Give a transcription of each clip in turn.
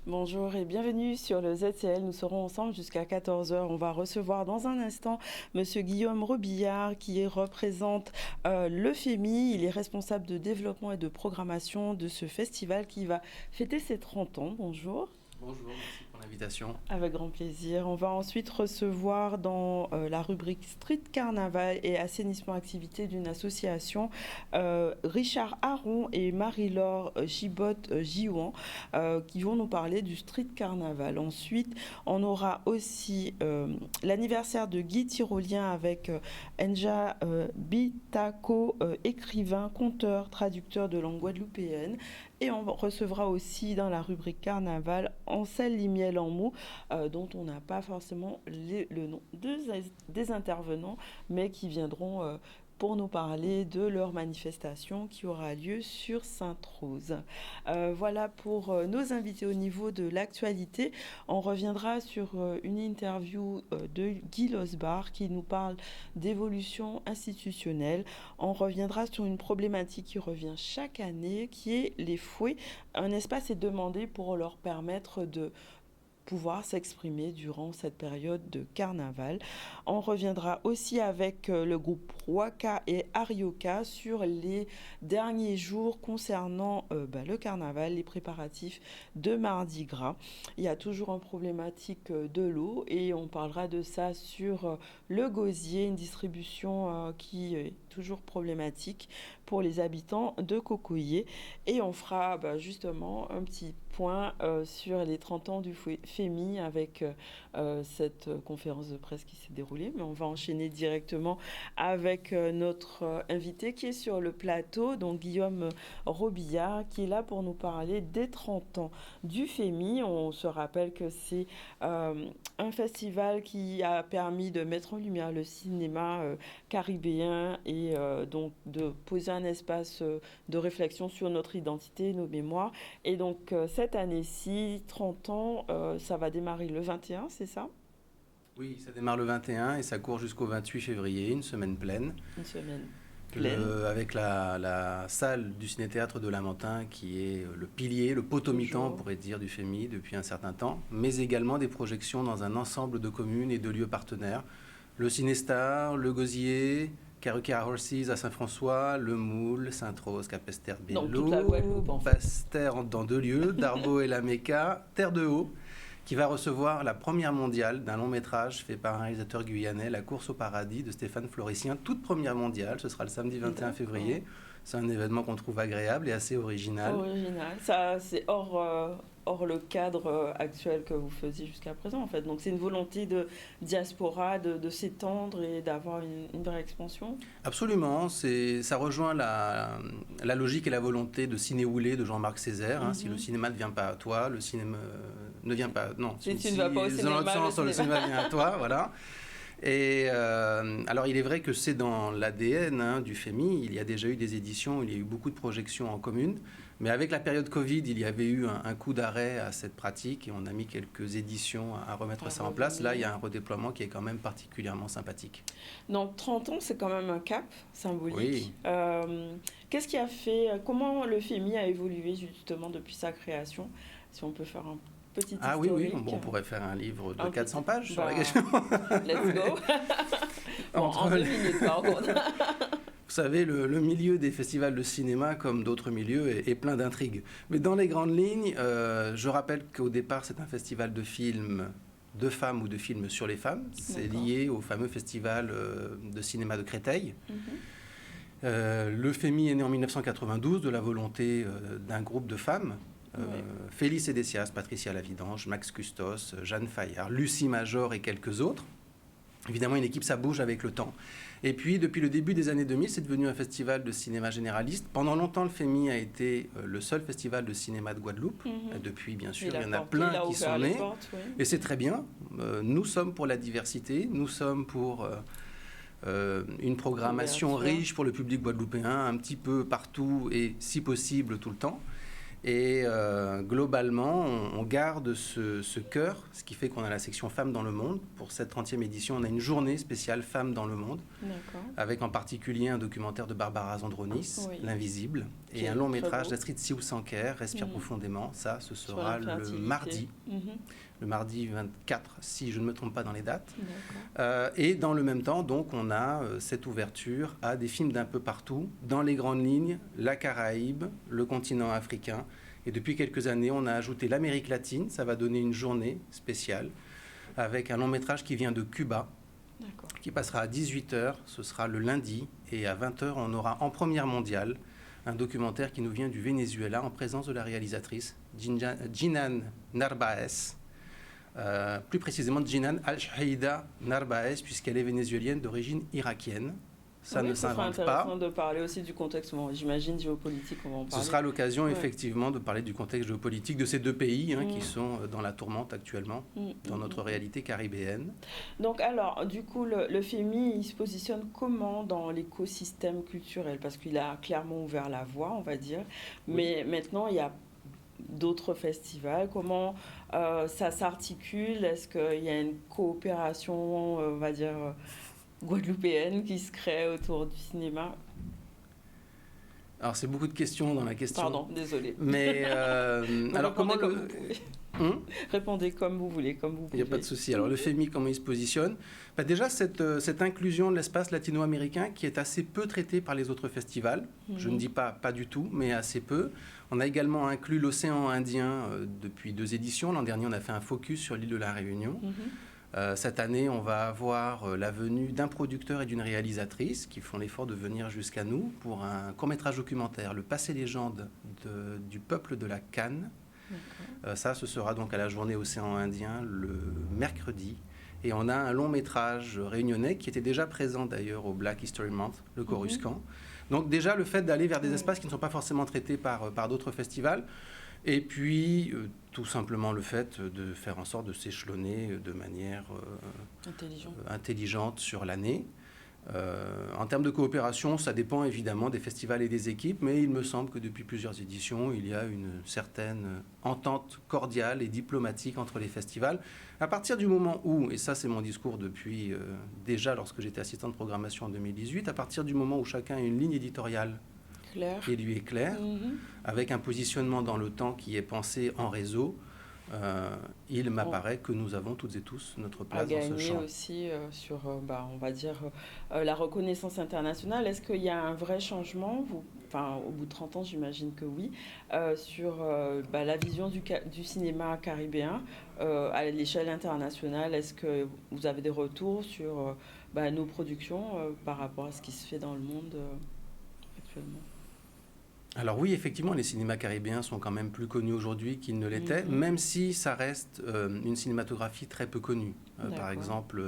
Bonjour et bienvenue sur le ZCL. Nous serons ensemble jusqu'à 14 heures. On va recevoir dans un instant Monsieur Guillaume Robillard qui représente le FEMI. Il est responsable de développement et de programmation de ce festival qui va fêter ses 30 ans. Bonjour. Bonjour, merci pour l'invitation. Avec grand plaisir. On va ensuite recevoir dans la rubrique Street Carnaval et assainissement activité d'une association Richard Aron et Marie-Laure Gibotte-Giouan qui vont nous parler du Street Carnaval. Ensuite, on aura aussi l'anniversaire de Guy Tyrolien avec Enja Bitako, écrivain, conteur, traducteur de langue guadeloupéenne. Et on recevra aussi dans la rubrique Carnaval Ansel Limiel en mou, dont on n'a pas forcément le nom des intervenants, mais qui viendront pour nous parler de leur manifestation qui aura lieu sur Sainte-Rose. Voilà pour nos invités au niveau de l'actualité. On reviendra sur une interview de Guy Losbar qui nous parle d'évolution institutionnelle. On reviendra sur une problématique qui revient chaque année, qui est les fouets. Un espace est demandé pour leur permettre de pouvoir s'exprimer durant cette période de carnaval. On reviendra aussi avec le groupe Waka et Arioka sur les derniers jours concernant le carnaval, les préparatifs de Mardi Gras. Il y a toujours une problématique de l'eau et on parlera de ça sur le gosier, une distribution qui est toujours problématique pour les habitants de Cocoyer. Et on fera justement un petit point sur les 30 ans du FEMI avec cette conférence de presse qui s'est déroulée. Mais on va enchaîner directement avec notre invité qui est sur le plateau, donc Guillaume Robillard, qui est là pour nous parler des 30 ans du FEMI. On se rappelle que c'est un festival qui a permis de mettre en lumière le cinéma caribéen et donc de poser un espace de réflexion sur notre identité, nos mémoires. Et donc cette année-ci, 30 ans, ça va démarrer le 21, c'est ça ? Oui, ça démarre le 21 et ça court jusqu'au 28 février, une semaine pleine. Une semaine pleine. Avec la salle du Ciné-Théâtre de Lamentin qui est le pilier, le potomitan, on pourrait dire, du FEMI depuis un certain temps, mais également des projections dans un ensemble de communes et de lieux partenaires. Le Ciné-Star, le Gosier, Caruquet Horses à Saint-François, Le Moule, Sainte-Rose, Capesterre-Bellot, Basse-Terre dans 2 lieux, Darbo et la Méca, Terre de Haut, qui va recevoir la première mondiale d'un long métrage fait par un réalisateur guyanais, La course au paradis de Stéphane Floricien, toute première mondiale, ce sera le samedi 21 février. C'est un événement qu'on trouve agréable et assez original. Ça, c'est hors le cadre actuel que vous faisiez jusqu'à présent, en fait. Donc, c'est une volonté de diaspora, de s'étendre et d'avoir une vraie expansion. Absolument. Ça rejoint la logique et la volonté de ciné-oulé de Jean-Marc Césaire. Si le cinéma ne vient pas à toi, le cinéma ne vient pas... Non, si tu ne vas pas au cinéma, dans l'autre sens, le cinéma vient à toi, voilà. Et alors, il est vrai que c'est dans l'ADN du FEMI. Il y a déjà eu des éditions, il y a eu beaucoup de projections en commune. Mais avec la période Covid, il y avait eu un coup d'arrêt à cette pratique et on a mis quelques éditions à remettre ça en place. Là, il y a un redéploiement qui est quand même particulièrement sympathique. Donc, 30 ans, c'est quand même un cap symbolique. Oui. Qu'est-ce qui a fait... Comment le FEMI a évolué justement depuis sa création ? Si on peut faire un petit historique. Oui, on pourrait faire un livre de 400 pages sur la question. Let's go. En 2 minutes, par contre. Vous savez, le milieu des festivals de cinéma, comme d'autres milieux, est plein d'intrigues. Mais dans les grandes lignes, je rappelle qu'au départ, c'est un festival de films de femmes ou de films sur les femmes. C'est lié au fameux festival de cinéma de Créteil. Le FEMI est né en 1992 de la volonté d'un groupe de femmes. Félix Edessias, Patricia Lavidange, Max Custos, Jeanne Fayard, Lucie Major et quelques autres. Évidemment, une équipe, ça bouge avec le temps. Et puis, depuis le début des années 2000, c'est devenu un festival de cinéma généraliste. Pendant longtemps, le FEMI a été le seul festival de cinéma de Guadeloupe. Depuis, bien sûr, il y en a plein qui sont nés. Et c'est très bien. Nous sommes pour la diversité. Nous sommes pour une programmation riche pour le public guadeloupéen, un petit peu partout et, si possible, tout le temps. Et globalement, on garde ce cœur, ce qui fait qu'on a la section Femmes dans le monde. Pour cette 30e édition, on a une journée spéciale Femmes dans le monde, avec en particulier un documentaire de Barbara Zandronis, L'Invisible, et un long métrage d'Astrid Siousanker, Respire profondément. Ça, ce sera le mardi. Le mardi 24, si je ne me trompe pas dans les dates. Et dans le même temps, donc, on a cette ouverture à des films d'un peu partout, dans les grandes lignes, la Caraïbe, le continent africain. Et depuis quelques années, on a ajouté l'Amérique latine. Ça va donner une journée spéciale avec un long métrage qui vient de Cuba, qui passera à 18h. Ce sera le lundi. Et à 20h, on aura en première mondiale un documentaire qui nous vient du Venezuela en présence de la réalisatrice Jinan Narbaez. Plus précisément Jinan Al-Shahida Narbaez, puisqu'elle est vénézuélienne d'origine irakienne. Ça ne s'invente pas. C'est intéressant de parler aussi du contexte, j'imagine, géopolitique. On va en parler. Ce sera l'occasion, effectivement, de parler du contexte géopolitique de ces deux pays qui sont dans la tourmente actuellement, dans notre réalité caribéenne. Donc, alors, du coup, le FEMI, il se positionne comment dans l'écosystème culturel? Parce qu'il a clairement ouvert la voie, on va dire. Mais maintenant, il y a d'autres festivals. Comment ça s'articule? Est-ce qu'il y a une coopération, on va dire, guadeloupéenne qui se crée autour du cinéma? Alors, c'est beaucoup de questions dans la question. Pardon, désolé. Mais alors, comment Répondez comme vous voulez, comme vous pouvez. Il n'y a pas de souci. Alors, le FEMI, comment il se positionne? Déjà, cette inclusion de l'espace latino-américain qui est assez peu traitée par les autres festivals. Je ne dis pas du tout, mais assez peu. On a également inclus l'océan Indien depuis 2 éditions. L'an dernier, on a fait un focus sur l'île de la Réunion. Cette année, on va avoir la venue d'un producteur et d'une réalisatrice qui font l'effort de venir jusqu'à nous pour un court-métrage documentaire, Le passé légende du peuple de la Canne. Ça, ce sera donc à la journée Océan Indien le mercredi. Et on a un long-métrage réunionnais qui était déjà présent d'ailleurs au Black History Month, le Coruscant. Donc déjà, le fait d'aller vers des espaces qui ne sont pas forcément traités par d'autres festivals. Et puis, tout simplement le fait de faire en sorte de s'échelonner de manière intelligente sur l'année. En termes de coopération, ça dépend évidemment des festivals et des équipes, mais il me semble que depuis plusieurs éditions, il y a une certaine entente cordiale et diplomatique entre les festivals. À partir du moment où, et ça c'est mon discours depuis déjà lorsque j'étais assistant de programmation en 2018, à partir du moment où chacun a une ligne éditoriale qui lui est claire, avec un positionnement dans le temps qui est pensé en réseau, il m'apparaît que nous avons toutes et tous notre place dans ce champ. Aussi sur, on va dire, la reconnaissance internationale. Est-ce qu'il y a un vrai changement, au bout de 30 ans, j'imagine que oui, sur la vision du cinéma caribéen à l'échelle internationale? Est-ce que vous avez des retours sur nos productions par rapport à ce qui se fait dans le monde actuellement? Alors oui, effectivement, les cinémas caribéens sont quand même plus connus aujourd'hui qu'ils ne l'étaient, même si ça reste une cinématographie très peu connue. Par exemple,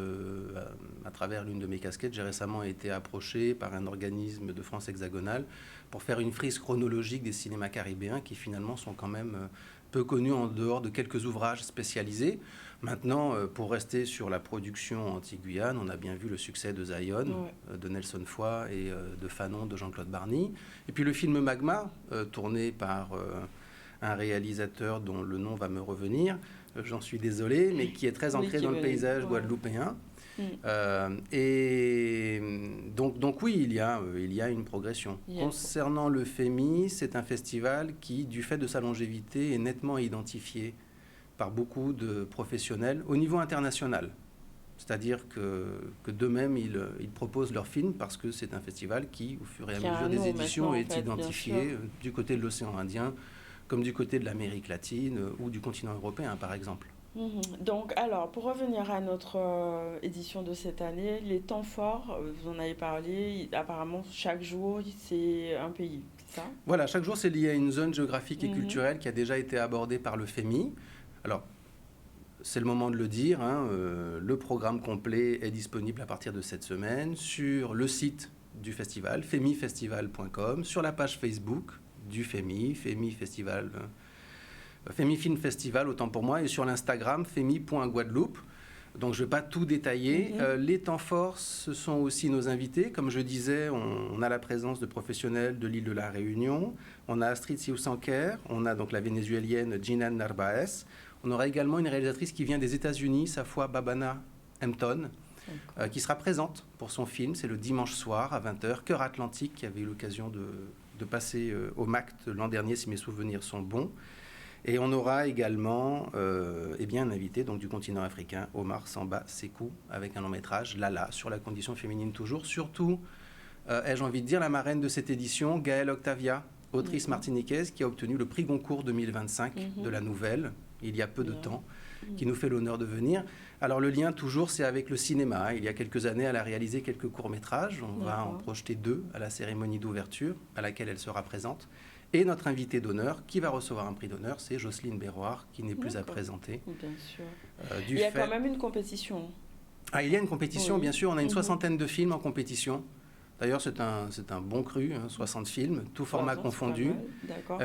à travers l'une de mes casquettes, j'ai récemment été approché par un organisme de France hexagonale pour faire une frise chronologique des cinémas caribéens qui finalement sont quand même peu connus en dehors de quelques ouvrages spécialisés. Maintenant, pour rester sur la production anti-Guyane, on a bien vu le succès de Zion, de Nelson Foy et de Fanon, de Jean-Claude Barny. Et puis le film Magma, tourné par un réalisateur dont le nom va me revenir, j'en suis désolé, mais qui est très ancré dans le paysage guadeloupéen. Et donc oui, il y a une progression. Concernant le FEMI, c'est un festival qui, du fait de sa longévité, est nettement identifié par beaucoup de professionnels au niveau international. C'est-à-dire que d'eux-mêmes, ils proposent leurs films parce que c'est un festival qui, au fur et à mesure des éditions, est identifié du côté de l'océan Indien, comme du côté de l'Amérique latine ou du continent européen, par exemple. Donc, alors, pour revenir à notre édition de cette année, les temps forts, vous en avez parlé, apparemment, chaque jour, c'est un pays, c'est ça? Voilà, chaque jour, c'est lié à une zone géographique et culturelle qui a déjà été abordée par le FEMI. Alors, c'est le moment de le dire, le programme complet est disponible à partir de cette semaine sur le site du festival, femifestival.com, sur la page Facebook du FEMI, FEMI Festival, FEMI Film Festival, autant pour moi, et sur l'Instagram, femi.guadeloupe. Donc je ne vais pas tout détailler. Les temps forts, ce sont aussi nos invités. Comme je disais, on a la présence de professionnels de l'île de la Réunion. On a Astrid Siusanker, on a donc la vénézuélienne Jinan Narvaez. On aura également une réalisatrice qui vient des États-Unis, Safwa Babana Hampton, qui sera présente pour son film. C'est le dimanche soir à 20h, Cœur Atlantique, qui avait eu l'occasion de passer au MACT l'an dernier, si mes souvenirs sont bons. Et on aura également un invité donc, du continent africain, Omar Samba Sekou, avec un long métrage, Lala, sur la condition féminine toujours. Surtout, ai-je envie de dire, la marraine de cette édition, Gaëlle Octavia, autrice martiniquaise, qui a obtenu le prix Goncourt 2025 de la nouvelle, il y a peu de temps, qui nous fait l'honneur de venir. Alors le lien toujours, c'est avec le cinéma. Il y a quelques années, elle a réalisé quelques courts-métrages. On va en projeter 2 à la cérémonie d'ouverture, à laquelle elle sera présente. Et notre invité d'honneur, qui va recevoir un prix d'honneur, c'est Jocelyne Berroir, qui n'est plus à présenter. Bien sûr. Il y a quand même une compétition. Il y a une compétition, bien sûr. On a une soixantaine de films en compétition. D'ailleurs, c'est un bon cru, 60 films, tout format confondu,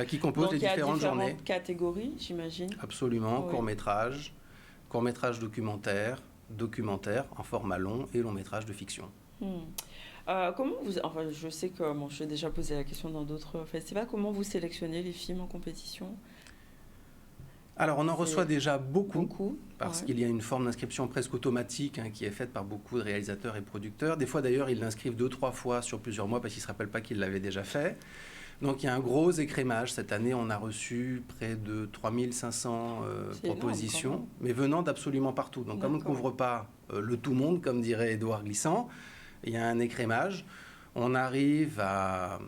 qui composent les différentes journées. Il y a différentes catégories, j'imagine. Absolument, court-métrage, court-métrage documentaire en format long et long-métrage de fiction. Comment vous, enfin, je sais que je l'ai déjà posé la question dans d'autres festivals, comment vous sélectionnez les films en compétition ? Alors, on en reçoit déjà beaucoup parce qu'il y a une forme d'inscription presque automatique qui est faite par beaucoup de réalisateurs et producteurs. Des fois, d'ailleurs, ils l'inscrivent 2-3 fois sur plusieurs mois parce qu'ils ne se rappellent pas qu'ils l'avaient déjà fait. Donc, il y a un gros écrémage. Cette année, on a reçu près de 3500 propositions, mais venant d'absolument partout. Donc, comme on ne couvre pas le tout monde, comme dirait Édouard Glissant, il y a un écrémage. On arrive à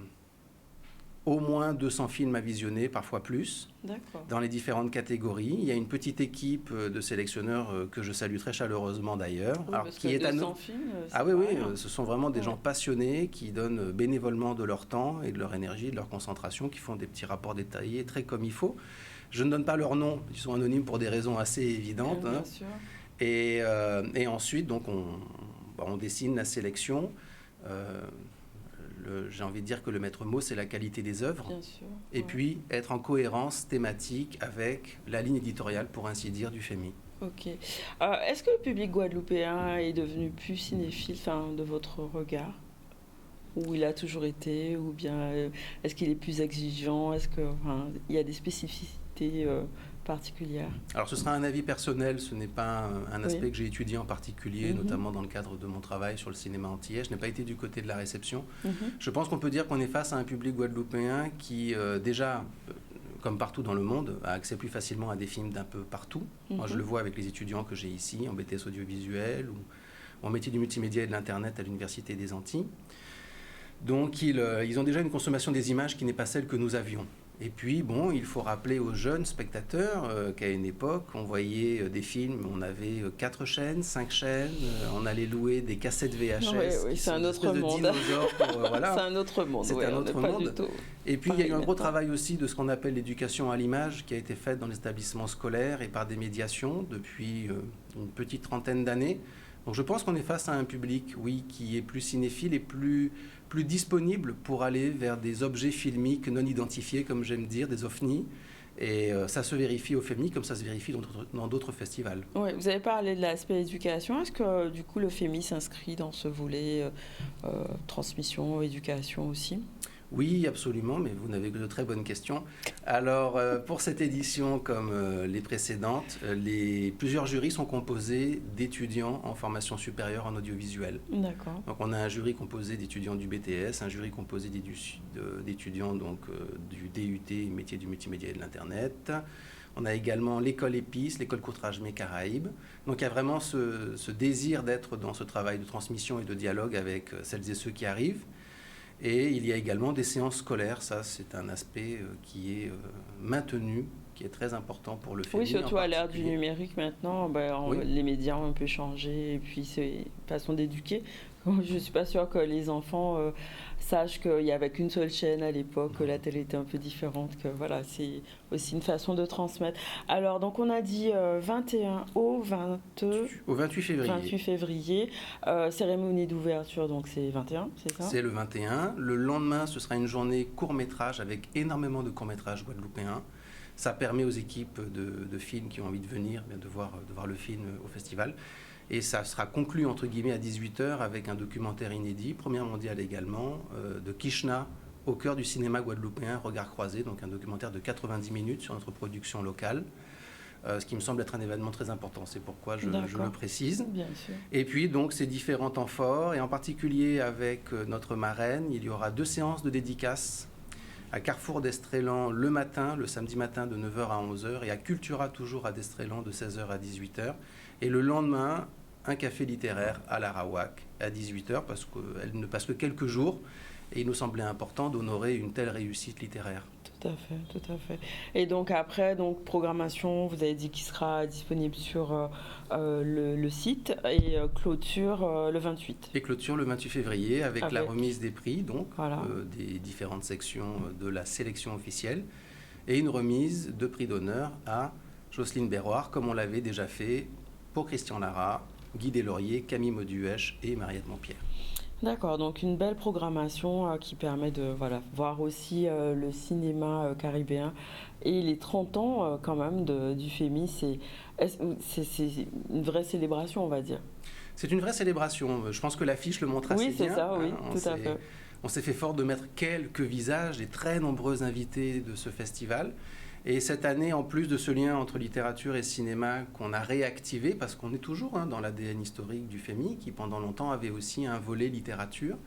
au moins 200 films à visionner, parfois plus, dans les différentes catégories. Il y a une petite équipe de sélectionneurs que je salue très chaleureusement d'ailleurs. Oui, alors, qui est 200 films, ce sont vraiment des gens passionnés qui donnent bénévolement de leur temps et de leur énergie, de leur concentration, qui font des petits rapports détaillés, très comme il faut. Je ne donne pas leur nom, ils sont anonymes pour des raisons assez évidentes. Bien sûr. Et ensuite, donc, on dessine la sélection. J'ai envie de dire que le maître mot, c'est la qualité des œuvres. Bien sûr, et puis, être en cohérence thématique avec la ligne éditoriale, pour ainsi dire, du FEMI. Ok. Est-ce que le public guadeloupéen est devenu plus cinéphile, de votre regard ? Ou il a toujours été ? Ou bien est-ce qu'il est plus exigeant ? Est-ce qu'il y a des spécificités particulière? Alors ce sera un avis personnel, ce n'est pas un aspect que j'ai étudié en particulier, notamment dans le cadre de mon travail sur le cinéma antillais. Je n'ai pas été du côté de la réception. Je pense qu'on peut dire qu'on est face à un public guadeloupéen qui déjà, comme partout dans le monde, a accès plus facilement à des films d'un peu partout. Moi je le vois avec les étudiants que j'ai ici, en BTS audiovisuel ou en métier du multimédia et de l'Internet à l'Université des Antilles. Donc ils ont déjà une consommation des images qui n'est pas celle que nous avions. Et puis, il faut rappeler aux jeunes spectateurs qu'à une époque, on voyait des films, on avait 4 chaînes, 5 chaînes, on allait louer des cassettes VHS. Oui, c'est un autre monde. C'est un autre monde. C'est un autre monde. Et puis, il y a eu un gros travail aussi de ce qu'on appelle l'éducation à l'image qui a été faite dans les établissements scolaires et par des médiations depuis une petite trentaine d'années. Donc je pense qu'on est face à un public, qui est plus cinéphile et plus disponible pour aller vers des objets filmiques non identifiés, comme j'aime dire, des ovnis. Et ça se vérifie au FEMI comme ça se vérifie dans d'autres festivals. Oui, vous avez parlé de l'aspect éducation. Est-ce que du coup le FEMI s'inscrit dans ce volet transmission, éducation aussi ? Oui, absolument, mais vous n'avez que de très bonnes questions. Alors, pour cette édition, comme les précédentes, plusieurs jurys sont composés d'étudiants en formation supérieure en audiovisuel. D'accord. Donc, on a un jury composé d'étudiants du BTS, un jury composé d'étudiants du DUT, métier du multimédia et de l'Internet. On a également l'école EPIS, l'école Courtrage-Mé Caraïbes. Donc, il y a vraiment ce désir d'être dans ce travail de transmission et de dialogue avec celles et ceux qui arrivent. Et il y a également des séances scolaires, ça c'est un aspect qui est maintenu, qui est très important pour le FEMI. Oui, surtout à l'ère du numérique maintenant, les médias ont un peu changé et puis c'est une façon d'éduquer. Je ne suis pas sûre que les enfants sachent qu'il n'y avait qu'une seule chaîne à l'époque, que la télé était un peu différente, que voilà, c'est aussi une façon de transmettre. Alors, donc on a dit 21 au 28 février. 28 février. Cérémonie d'ouverture, donc c'est 21, c'est ça ? C'est le 21. Le lendemain, ce sera une journée court-métrage avec énormément de courts-métrages guadeloupéens. Ça permet aux équipes de films qui ont envie de venir de voir le film au festival. Et ça sera conclu, entre guillemets, à 18h avec un documentaire inédit, première mondiale également, de Kishna, au cœur du cinéma guadeloupéen, Regard croisé, donc un documentaire de 90 minutes sur notre production locale, ce qui me semble être un événement très important, c'est pourquoi je le précise. Bien sûr. Et puis donc ces différents temps forts, et en particulier avec notre marraine, il y aura 2 séances de dédicaces à Carrefour d'Estrélan le matin, le samedi matin de 9h à 11h, et à Cultura toujours à d'Estrélan de 16h à 18h. Et le lendemain, un café littéraire à l'Arawak à 18h, parce qu'elle ne passe que quelques jours, et il nous semblait important d'honorer une telle réussite littéraire. Tout à fait, tout à fait. Et donc après, donc programmation, vous avez dit qu'il sera disponible sur le site, et clôture le 28. Et clôture le 28 février avec la remise des prix, donc voilà. Des différentes sections de la sélection officielle, et une remise de prix d'honneur à Jocelyne Berroir, comme on l'avait déjà fait pour Christian Lara, Guy Deslauriers, Camille Mauduèche et Mariette Montpierre. D'accord, donc une belle programmation qui permet de voir aussi le cinéma caribéen et les 30 ans quand même du FEMI. C'est une vraie célébration, on va dire. C'est une vraie célébration. Je pense que l'affiche le montre assez bien. Oui, c'est ça, oui, tout à fait. On s'est fait fort de mettre quelques visages des très nombreux invités de ce festival. Et cette année, en plus de ce lien entre littérature et cinéma qu'on a réactivé, parce qu'on est toujours dans l'ADN historique du FEMI, qui pendant longtemps avait aussi un volet littérature,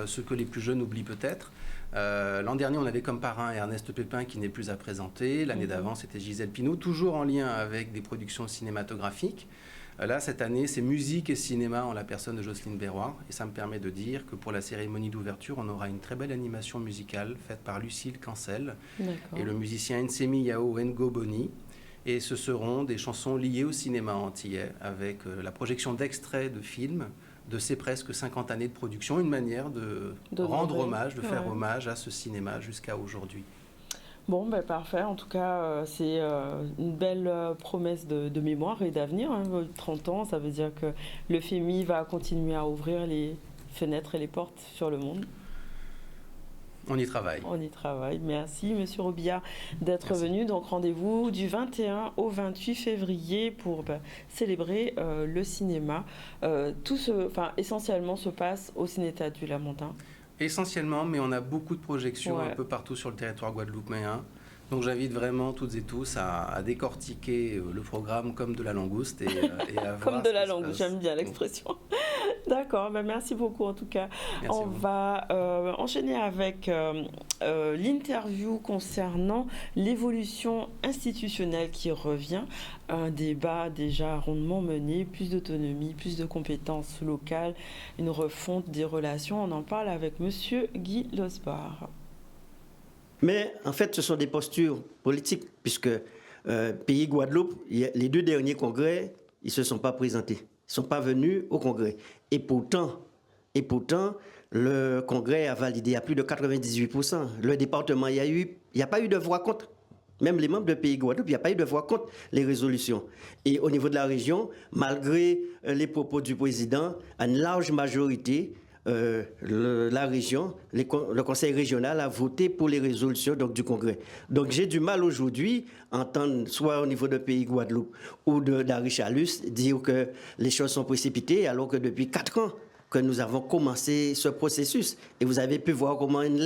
ce que les plus jeunes oublient peut-être. L'an dernier, on avait comme parrain Ernest Pépin, qui n'est plus à présenter. L'année d'avant, c'était Gisèle Pinault, toujours en lien avec des productions cinématographiques. Là, cette année, c'est musique et cinéma en la personne de Jocelyne Berroir. Et ça me permet de dire que pour la cérémonie d'ouverture, on aura une très belle animation musicale faite par Lucille Cancel et le musicien Nsemi Yao Ngo Boni. Et ce seront des chansons liées au cinéma antillais avec la projection d'extraits de films de ces presque 50 années de production. Une manière de rendre hommage, de faire hommage à ce cinéma jusqu'à aujourd'hui. Bon, ben parfait. En tout cas, c'est une belle promesse de mémoire et d'avenir. 30 ans, ça veut dire que le FEMI va continuer à ouvrir les fenêtres et les portes sur le monde. On y travaille. On y travaille. Merci, Monsieur Robillard, d'être venu. Donc, rendez-vous du 21 au 28 février pour célébrer le cinéma. Essentiellement, se passe au Ciné-Théâtre du Lamentin. Essentiellement, mais on a beaucoup de projections un peu partout sur le territoire guadeloupéen. Donc j'invite vraiment toutes et tous à décortiquer le programme comme de la langouste et à voir. Comme de la langouste, j'aime bien l'expression. D'accord, merci beaucoup en tout cas. Merci on va enchaîner avec l'interview concernant l'évolution institutionnelle qui revient. Un débat déjà rondement mené, plus d'autonomie, plus de compétences locales, une refonte des relations. On en parle avec Monsieur Guy Losbar. Mais en fait, ce sont des postures politiques, puisque pays Guadeloupe, les 2 derniers congrès, ils ne se sont pas présentés. Ils ne sont pas venus au congrès. Et pourtant, le congrès a validé à plus de 98%. Le département, il n'y a pas eu de voix contre. Même les membres de pays Guadeloupe, il n'y a pas eu de voix contre les résolutions. Et au niveau de la région, malgré les propos du président, à une large majorité, la région, le conseil régional a voté pour les résolutions du congrès. Donc j'ai du mal aujourd'hui à entendre, soit au niveau de pays Guadeloupe ou d'Arichalus, dire que les choses sont précipitées, alors que depuis 4 ans que nous avons commencé ce processus. Et vous avez pu voir comment une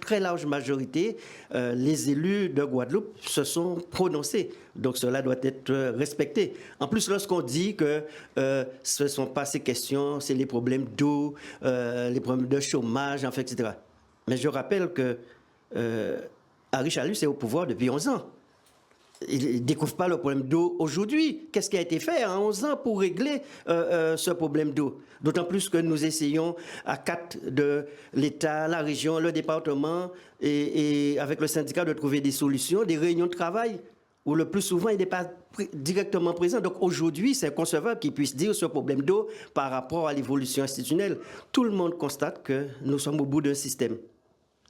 très large majorité, les élus de Guadeloupe se sont prononcés. Donc cela doit être respecté. En plus, lorsqu'on dit que ce ne sont pas ces questions, c'est les problèmes d'eau, les problèmes de chômage, etc. Mais je rappelle que Arichalus est au pouvoir depuis 11 ans. Il ne découvre pas le problème d'eau aujourd'hui. Qu'est-ce qui a été fait en 11 ans pour régler ce problème d'eau? D'autant plus que nous essayons à 4 de l'État, la région, le département et avec le syndicat de trouver des solutions, des réunions de travail où le plus souvent il n'est pas directement présent. Donc aujourd'hui, c'est inconcevable qu'il puisse dire ce problème d'eau par rapport à l'évolution institutionnelle. Tout le monde constate que nous sommes au bout d'un système.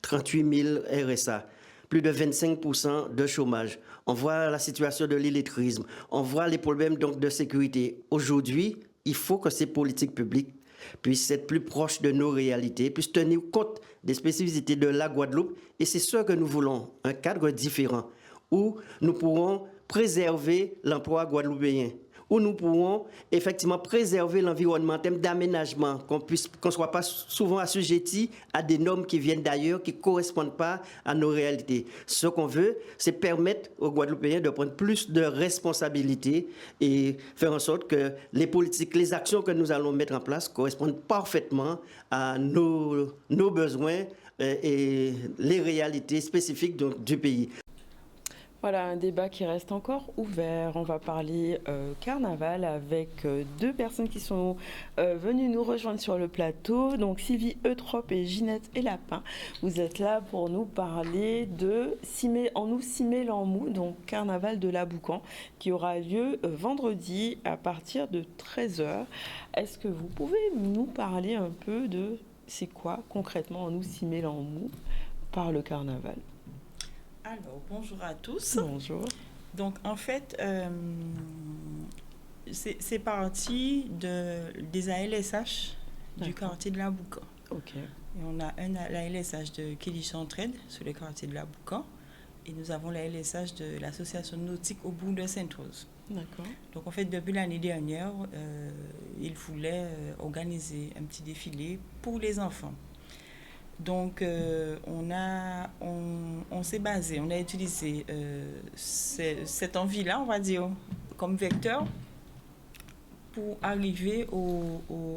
38 000 RSA. Plus de 25% de chômage. On voit la situation de l'illettrisme. On voit les problèmes de sécurité. Aujourd'hui, il faut que ces politiques publiques puissent être plus proches de nos réalités, puissent tenir compte des spécificités de la Guadeloupe. Et c'est ce que nous voulons, un cadre différent, où nous pourrons préserver l'emploi guadeloupéen, où nous pourrons effectivement préserver l'environnement en termes d'aménagement, qu'on ne soit pas souvent assujetti à des normes qui viennent d'ailleurs, qui ne correspondent pas à nos réalités. Ce qu'on veut, c'est permettre aux Guadeloupéens de prendre plus de responsabilités et faire en sorte que les politiques, les actions que nous allons mettre en place correspondent parfaitement à nos besoins et les réalités spécifiques du pays. Voilà, un débat qui reste encore ouvert. On va parler carnaval avec deux personnes qui sont venues nous rejoindre sur le plateau. Donc Sylvie Eutrope et Ginette et Lapin. Vous êtes là pour nous parler de En nous Simé-Lambou, donc carnaval de l'Aboucan, qui aura lieu vendredi à partir de 13h. Est-ce que vous pouvez nous parler un peu de c'est quoi concrètement En nous Simé-Lambou par le carnaval? Alors, bonjour à tous. Bonjour. Donc, en fait, c'est parti des ALSH du quartier de l'Aboucan. Ok. Et on a la LSH de Kélichantrède sur le quartier de l'Aboucan. Et nous avons la LSH de l'association nautique au bout de Sainte-Rose. D'accord. Donc, en fait, depuis l'année dernière, ils voulaient organiser un petit défilé pour les enfants. Donc, on s'est basé, on a utilisé cette envie-là, on va dire, comme vecteur pour arriver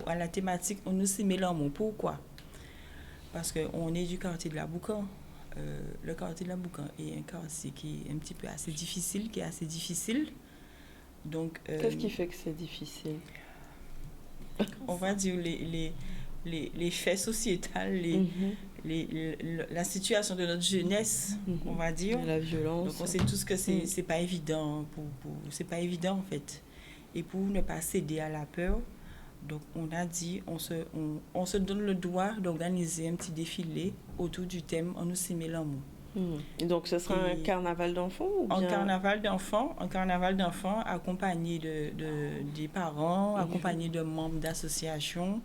à la thématique On nous Simé-Lambou. Pourquoi? Parce qu'on est du quartier de l'Aboucan. Le quartier de l'Aboucan est un quartier qui est un petit peu assez difficile, Donc, qu'est-ce qui fait que c'est difficile? On va dire les faits sociétals, la situation de notre jeunesse, on va dire. La violence. Donc on sait tous que c'est pas évident, c'est pas évident en fait. Et pour ne pas céder à la peur, donc on a dit, on se donne le droit d'organiser un petit défilé autour du thème On nous Simé-Lambou. Donc ce sera un carnaval d'enfants ou bien... Un carnaval d'enfants accompagné des parents, accompagné de membres d'associations.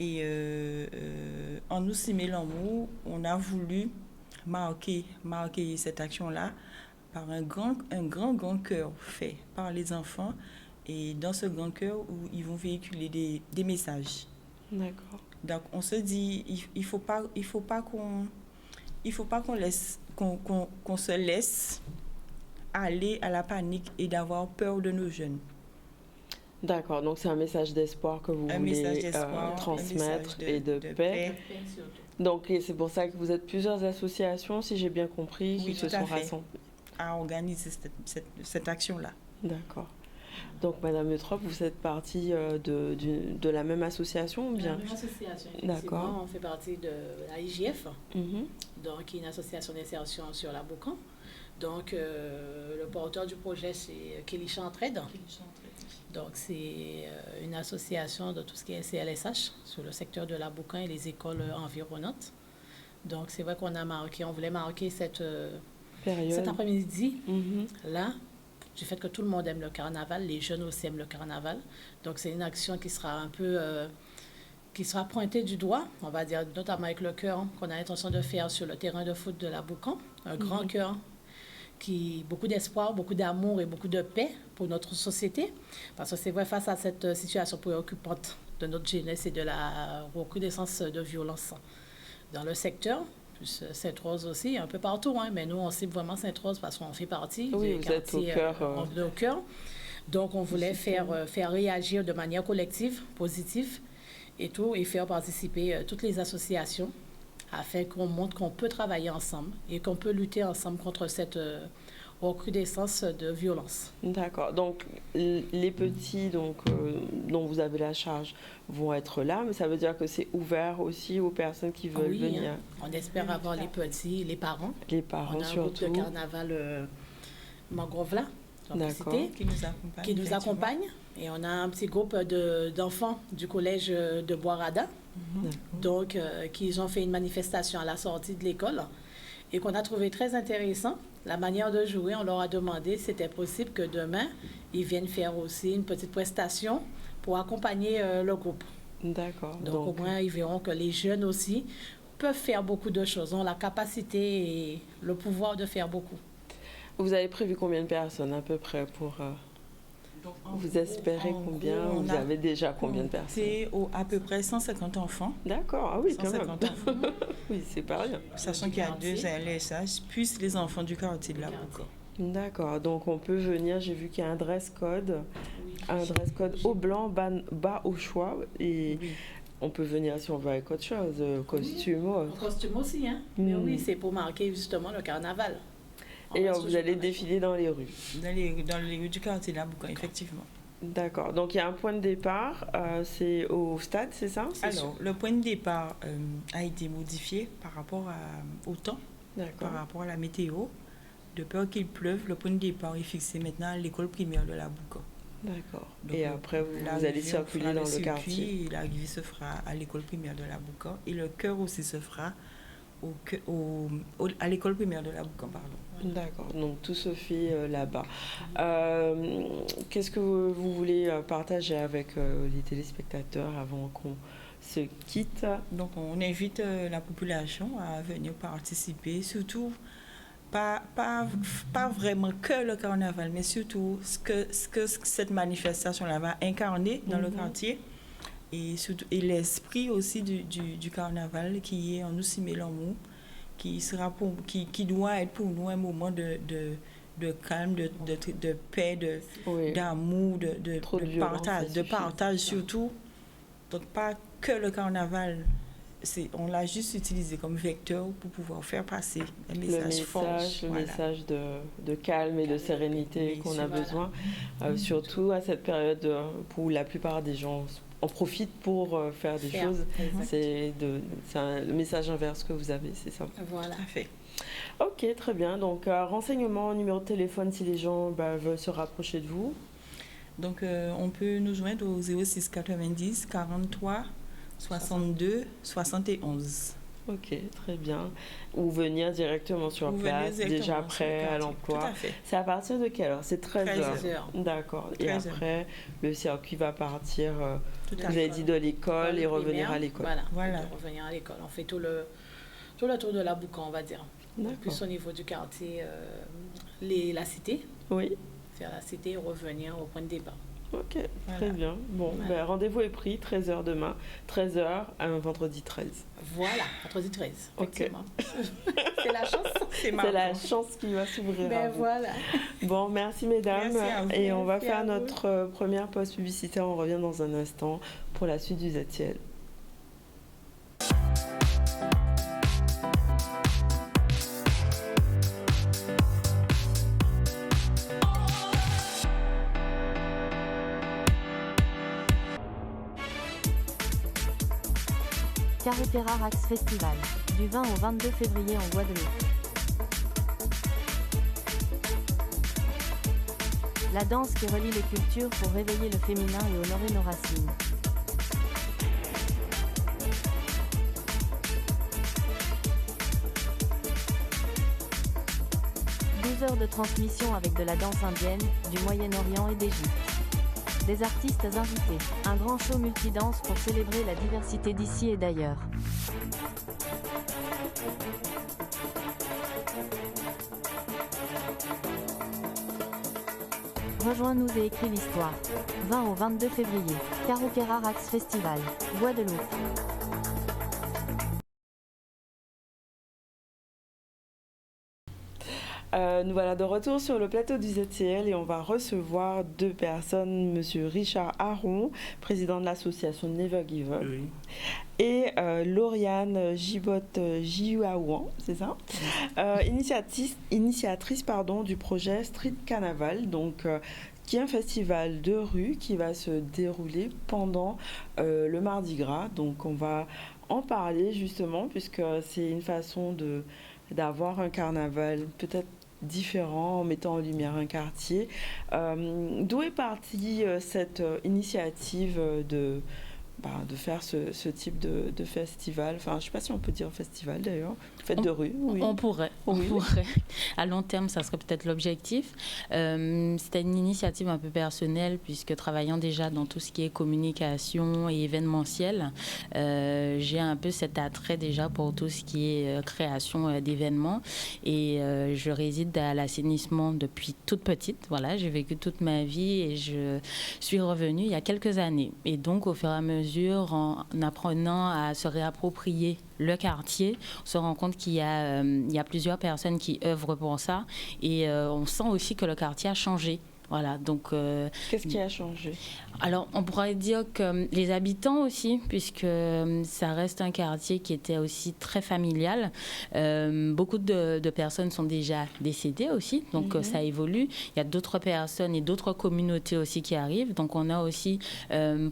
Et En nous Simé-Lambou, on a voulu marquer cette action-là par un grand cœur fait par les enfants. Et dans ce grand cœur, où ils vont véhiculer des messages. D'accord. Donc on se dit, il faut pas qu'on se laisse aller à la panique et d'avoir peur de nos jeunes. D'accord, donc c'est un message d'espoir que vous voulez transmettre et de paix. Donc c'est pour ça que vous êtes plusieurs associations, si j'ai bien compris, qui se sont rassemblées. À organiser cette action-là. D'accord. Donc Madame Eutrope, vous êtes partie de la même association ou bien? La même association, d'accord. On fait partie de la IGF, donc qui est une association d'insertion sur l'Aboucan. Donc le porteur du projet, c'est Kélichantrède. Donc, c'est une association de tout ce qui est CLSH sur le secteur de l'Aboucan et les écoles environnantes. Donc, c'est vrai on voulait marquer cet après-midi, là, du fait que tout le monde aime le carnaval, les jeunes aussi aiment le carnaval. Donc, c'est une action qui sera un peu, qui sera pointée du doigt, on va dire, notamment avec le chœur qu'on a l'intention de faire sur le terrain de foot de l'Aboucan, un grand chœur. Beaucoup d'espoir, beaucoup d'amour et beaucoup de paix pour notre société. Parce que c'est vrai, face à cette situation préoccupante de notre jeunesse et de la recrudescence de violence dans le secteur, plus Sainte-Rose aussi, un peu partout, mais nous, on cible vraiment Sainte-Rose parce qu'on fait partie du quartier au cœur. Donc, on voulait faire réagir de manière collective, positive et faire participer toutes les associations afin qu'on montre qu'on peut travailler ensemble et qu'on peut lutter ensemble contre cette recrudescence de violence. D'accord. Donc, les petits dont vous avez la charge vont être là, mais ça veut dire que c'est ouvert aussi aux personnes qui veulent venir. On espère avoir les petits, les parents. Les parents, surtout. On a un groupe de carnaval Mangrove-là, qui nous accompagne. Et on a un petit groupe d'enfants du collège de Boisrada, donc qui ont fait une manifestation à la sortie de l'école et qu'on a trouvé très intéressant. La manière de jouer, on leur a demandé si c'était possible que demain, ils viennent faire aussi une petite prestation pour accompagner le groupe. D'accord. Donc au moins, ils verront que les jeunes aussi peuvent faire beaucoup de choses, ont la capacité et le pouvoir de faire beaucoup. Vous avez prévu combien de personnes à peu près pour... Vous espérez combien? Vous avez déjà combien de personnes? C'est à peu près 150 enfants. D'accord, ah oui, quand même. 150 enfants. Oui, c'est pas rien. Sachant qu'il y a 2 ALSH, plus les enfants du quartier de la Bouca. D'accord, donc on peut venir, j'ai vu qu'il y a un dress code au blanc, bas au choix, et on peut venir si on veut avec autre chose, costume ou autre. Costume aussi, hein. Mais oui, c'est pour marquer justement le carnaval. Et vous allez défiler dans les rues. Dans les rues du quartier de la Bouca, effectivement. D'accord, donc il y a un point de départ, c'est au stade, c'est ça? Alors, le point de départ a été modifié par rapport au temps, par rapport à la météo. De peur qu'il pleuve, le point de départ est fixé maintenant à l'école primaire de la Bouca. D'accord. Et après, vous allez circuler dans le quartier. L'arrivée se fera à l'école primaire de la Bouca et le chœur aussi se fera à l'école primaire de la Bouca, pardon. D'accord, donc tout se fait là-bas. Qu'est-ce que vous voulez partager avec les téléspectateurs avant qu'on se quitte? Donc on invite la population à venir participer, surtout pas vraiment que le carnaval, mais surtout ce que cette manifestation-là va incarner dans le quartier et l'esprit aussi du carnaval qui est en nous Simélamou, qui doit être pour nous un moment de calme, de paix, d'amour, de partage surtout. Donc pas que le carnaval, on l'a juste utilisé comme vecteur pour pouvoir faire passer un message fort. Le message de calme et de sérénité qu'on a besoin, surtout à cette période où la plupart des gens en profitent pour faire des choses. C'est le message inverse que vous avez, c'est ça? Voilà. Tout à fait. Ok, très bien. Donc, renseignements, numéro de téléphone si les gens veulent se rapprocher de vous. Donc, on peut nous joindre au 06 90 43 62 71. Ok, très bien. Ou venir directement sur place, déjà prêt à l'emploi. C'est à partir de quelle heure? C'est 13h. D'accord. Et après, le circuit va partir, vous avez dit, de l'école et revenir à l'école. Voilà. Revenir à l'école. On fait tout le tour de la Bouca, on va dire. Plus au niveau du quartier, la cité. Oui. Faire la cité et revenir au point de départ. Ok, très bien. Bon, rendez-vous est pris, 13h demain, 13h, vendredi 13. Voilà, vendredi 13, effectivement. C'est la chance. C'est la chance qui va s'ouvrir à vous. Voilà. Bon, merci mesdames. Merci à vous. Et on va faire notre première pause publicitaire. On revient dans un instant pour la suite du ZTL. Carretera Rax Festival, du 20 au 22 février en Guadeloupe. La danse qui relie les cultures pour réveiller le féminin et honorer nos racines. Heures de transmission avec de la danse indienne, du Moyen-Orient et d'Égypte. Des artistes invités, un grand show multidanse pour célébrer la diversité d'ici et d'ailleurs. Rejoins-nous et écris l'histoire. 20 au 22 février, Carretera Rax Festival, Guadeloupe. Nous voilà de retour sur le plateau du ZTL et on va recevoir 2 personnes, Monsieur Richard Aron, président de l'association Never Give Up, et Lauriane Gibotte-Jiaouan, c'est ça, initiatrice du projet Street Carnaval, donc qui est un festival de rue qui va se dérouler pendant le Mardi Gras. Donc on va en parler justement puisque c'est une façon d'avoir un carnaval peut-être différent en mettant en lumière un quartier. D'où est partie cette initiative de faire ce type de festival. Enfin, je ne sais pas si on peut dire festival d'ailleurs. Fête de rue, oui. On pourrait. À long terme, ça serait peut-être l'objectif. C'était une initiative un peu personnelle, puisque travaillant déjà dans tout ce qui est communication et événementiel, j'ai un peu cet attrait déjà pour tout ce qui est création d'événements. Et je réside à l'assainissement depuis toute petite. Voilà, j'ai vécu toute ma vie et je suis revenue il y a quelques années. Et donc, au fur et à mesure, en apprenant à se réapproprier le quartier, on se rend compte qu'il y a plusieurs personnes qui œuvrent pour ça et on sent aussi que le quartier a changé. Voilà, donc... Qu'est-ce qui a changé? Alors, on pourrait dire que les habitants aussi, puisque ça reste un quartier qui était aussi très familial. Beaucoup de personnes sont déjà décédées aussi, donc ça évolue. Il y a d'autres personnes et d'autres communautés aussi qui arrivent. Donc, on a aussi,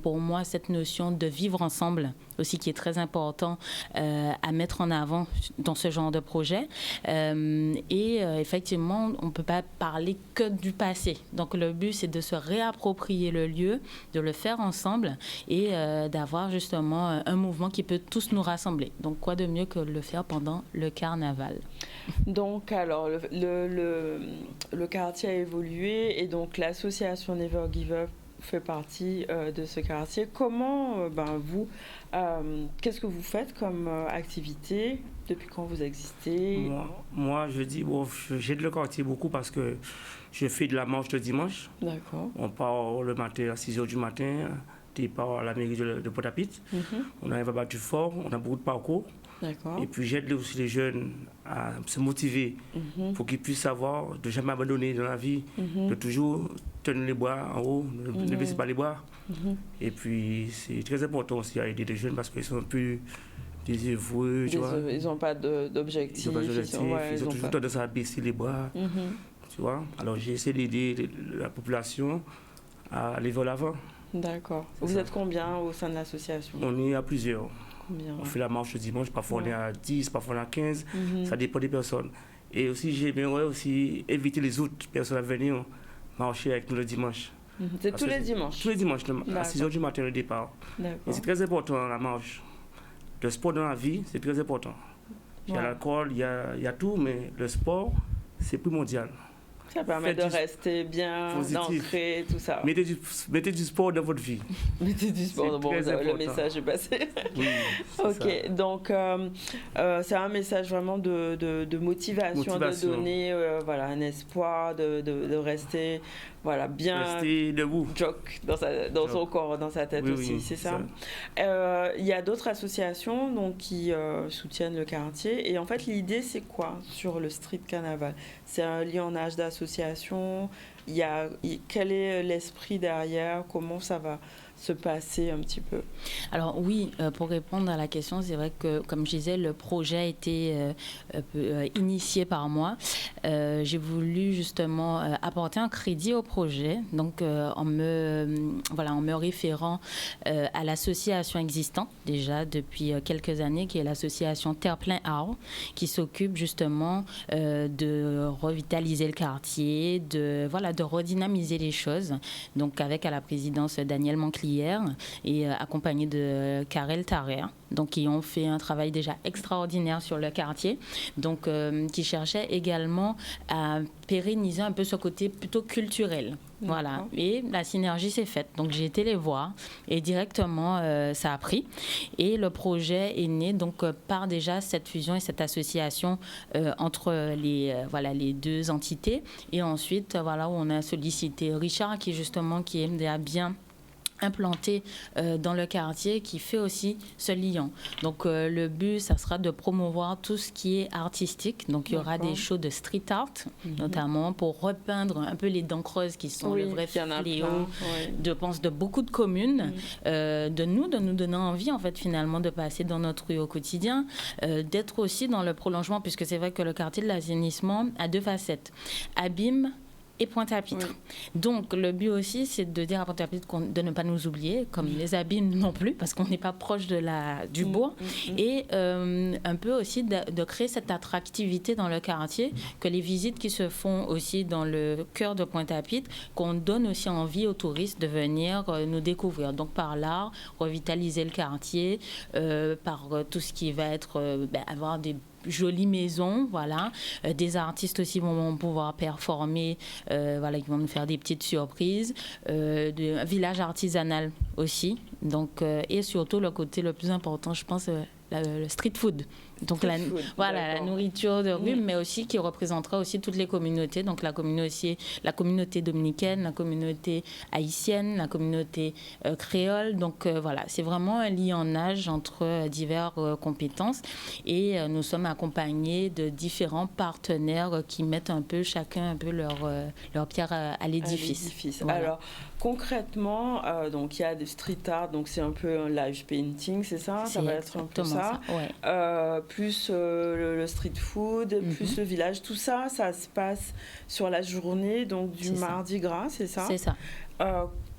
pour moi, cette notion de vivre ensemble aussi qui est très important à mettre en avant dans ce genre de projet. Et effectivement, on ne peut pas parler que du passé. Donc, le but, c'est de se réapproprier le lieu, de le faire ensemble et d'avoir justement un mouvement qui peut tous nous rassembler. Donc, quoi de mieux que de le faire pendant le carnaval? Donc, alors, le quartier a évolué et donc l'association Never Give Up fait partie de ce quartier. Comment, vous, qu'est-ce que vous faites comme activité? Depuis quand vous existez? Moi, je dis, j'aide le quartier beaucoup parce que je fais de la marche le dimanche. D'accord. On part le matin à 6h du matin, départ à la mairie de Port-à-Pitre. On arrive à Batufort, on a beaucoup de parcours. D'accord. Et puis j'aide aussi les jeunes à se motiver pour qu'ils puissent savoir de jamais abandonner dans la vie, de toujours tenir les bras en haut, ne baisser pas les bras. Et puis c'est très important aussi à aider les jeunes parce qu'ils sont plus désœuvreux, tu vois. Ils n'ont pas d'objectif. Ils ont toujours tendance à baisser les bras, tu vois. Alors j'ai essayé d'aider la population à aller vers l'avant. D'accord. Vous êtes combien au sein de l'association? On est à plusieurs. Bien. On fait la marche le dimanche, parfois on est à 10, parfois on est à 15, ça dépend des personnes. Et aussi, j'aimerais aussi éviter les autres personnes à venir marcher avec nous le dimanche. C'est tous les dimanches? Tous les dimanches, à 6h du matin le départ. Et c'est très important la marche. Le sport dans la vie, c'est très important. Il y a l'alcool, il y a tout, mais le sport, c'est primordial. Ça permet de rester bien ancré, tout ça. Mettez du sport dans votre vie. Mettez du sport, bon, le message est passé. Oui, ok, donc c'est un message vraiment de motivation, de donner un espoir, de rester bien rester debout. Dans son corps, dans sa tête aussi, c'est ça. Il y a d'autres associations donc, qui soutiennent le quartier. Et en fait, l'idée, c'est quoi sur le street carnaval? C'est un lionnage d'associations. Quel est l'esprit derrière? Comment ça va se passer un petit peu? Alors oui, pour répondre à la question, c'est vrai que, comme je disais, le projet a été initié par moi. J'ai voulu justement apporter un crédit au projet, donc en me référant à l'association existante déjà depuis quelques années, qui est l'association Terre-Plein Art, qui s'occupe justement de revitaliser le quartier, de redynamiser les choses, donc avec à la présidence Daniel Manclier et accompagné de Karel Tarrer, donc qui ont fait un travail déjà extraordinaire sur le quartier, donc qui cherchait également à pérenniser un peu ce côté plutôt culturel. Voilà, et la synergie s'est faite. Donc j'ai été les voir et directement ça a pris. Et le projet est né donc par déjà cette fusion et cette association entre les deux entités. Et ensuite, où on a sollicité Richard qui est bien implanté dans le quartier, qui fait aussi ce lien. Donc le but, ça sera de promouvoir tout ce qui est artistique. Donc il y aura des shows de street art, notamment pour repeindre un peu les dents creuses qui sont le vrai fléau, de beaucoup de communes, de nous donnant envie en fait finalement de passer dans notre rue au quotidien, d'être aussi dans le prolongement, puisque c'est vrai que le quartier de l'assainissement a deux facettes. Abîme et Pointe-à-Pitre. Oui. Donc, le but aussi, c'est de dire à Pointe-à-Pitre de ne pas nous oublier, comme les Abîmes non plus, parce qu'on n'est pas proche du bourg. Et un peu aussi de créer cette attractivité dans le quartier, que les visites qui se font aussi dans le cœur de Pointe-à-Pitre, qu'on donne aussi envie aux touristes de venir nous découvrir. Donc, par là, revitaliser le quartier, par tout ce qui va être, avoir des jolies maisons, voilà. Des artistes aussi vont pouvoir performer, voilà, qui vont nous faire des petites surprises. Un village artisanal aussi. Donc, et surtout, le côté le plus important, je pense, le street food. Donc, la nourriture de rue, mais aussi qui représentera aussi toutes les communautés. Donc, la communauté dominicaine, la communauté haïtienne, la communauté créole. Donc, voilà, c'est vraiment un lionnage entre diverses compétences. Et nous sommes accompagnés de différents partenaires qui mettent chacun leur pierre à l'édifice. Voilà. Alors, concrètement, donc il y a des street art, donc c'est un peu un live painting, c'est ça? Ça va être un peu ça. Ouais. Plus le street food, plus le village, tout ça, ça se passe sur la journée donc du Mardi Gras, c'est ça? C'est ça.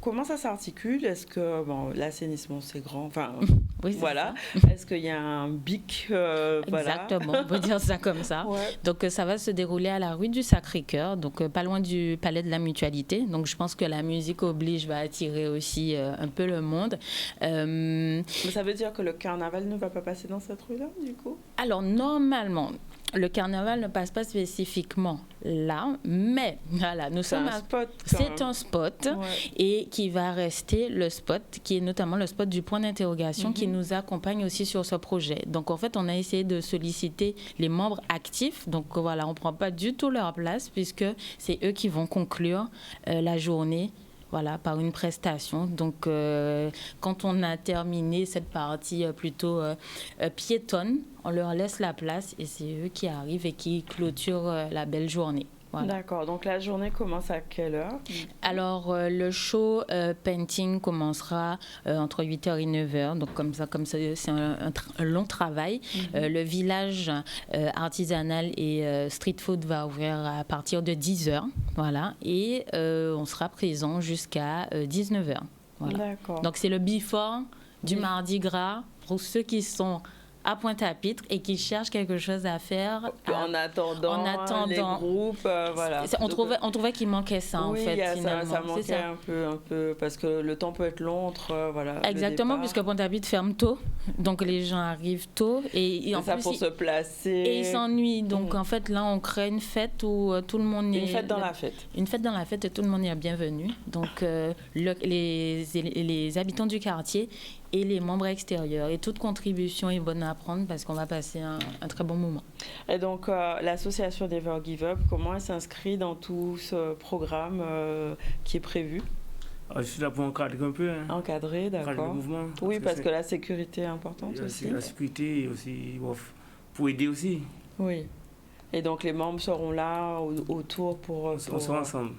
Comment ça s'articule? Est-ce que l'assainissement c'est grand, enfin oui, voilà. Est-ce qu'il y a un bic Exactement, on peut dire ça comme ça. Ouais. Donc ça va se dérouler à la rue du Sacré-Cœur, donc pas loin du Palais de la Mutualité. Donc je pense que la musique oblige va attirer aussi un peu le monde. Mais ça veut dire que le carnaval ne va pas passer dans cette rue-là, du coup? Alors normalement, le carnaval ne passe pas spécifiquement là, mais voilà, nous sommes c'est un spot et qui va rester le spot, qui est notamment le spot du point d'interrogation qui nous accompagne aussi sur ce projet. Donc en fait, on a essayé de solliciter les membres actifs. Donc voilà, on ne prend pas du tout leur place puisque c'est eux qui vont conclure la journée. Voilà, par une prestation. Donc, quand on a terminé cette partie plutôt piétonne, on leur laisse la place et c'est eux qui arrivent et qui clôturent la belle journée. Voilà. D'accord. Donc, la journée commence à quelle heure? Alors, le show painting commencera entre 8h et 9h. Donc, comme ça c'est un long travail. Le village artisanal et street food va ouvrir à partir de 10h. Voilà. Et on sera présent jusqu'à 19h. Voilà. D'accord. Donc, c'est le before du Mardi Gras pour ceux qui sont à Pointe-à-Pitre et qui cherchent quelque chose à faire en attendant les groupes, voilà. On trouvait qu'il manquait ça, en fait, finalement. Ça manquait un peu, parce que le temps peut être long entre, voilà. Exactement, puisque Pointe-à-Pitre ferme tôt, donc les gens arrivent tôt. Et en ça plus, pour se placer. Et ils s'ennuient, donc en fait, là, on crée une fête où tout le monde est... Une fête dans la fête. Une fête dans la fête et tout le monde est bienvenu. Donc, les habitants du quartier et les membres extérieurs. Et toute contribution est bonne à prendre parce qu'on va passer un très bon moment. Et donc, l'association Never Give Up, comment elle s'inscrit dans tout ce programme qui est prévu? Je suis là pour encadrer un peu. Encadrer, d'accord. Encadrer le mouvement. Oui, parce que la sécurité est importante aussi. La sécurité et aussi pour aider aussi. Oui. Et donc, les membres seront là autour pour on sera ensemble.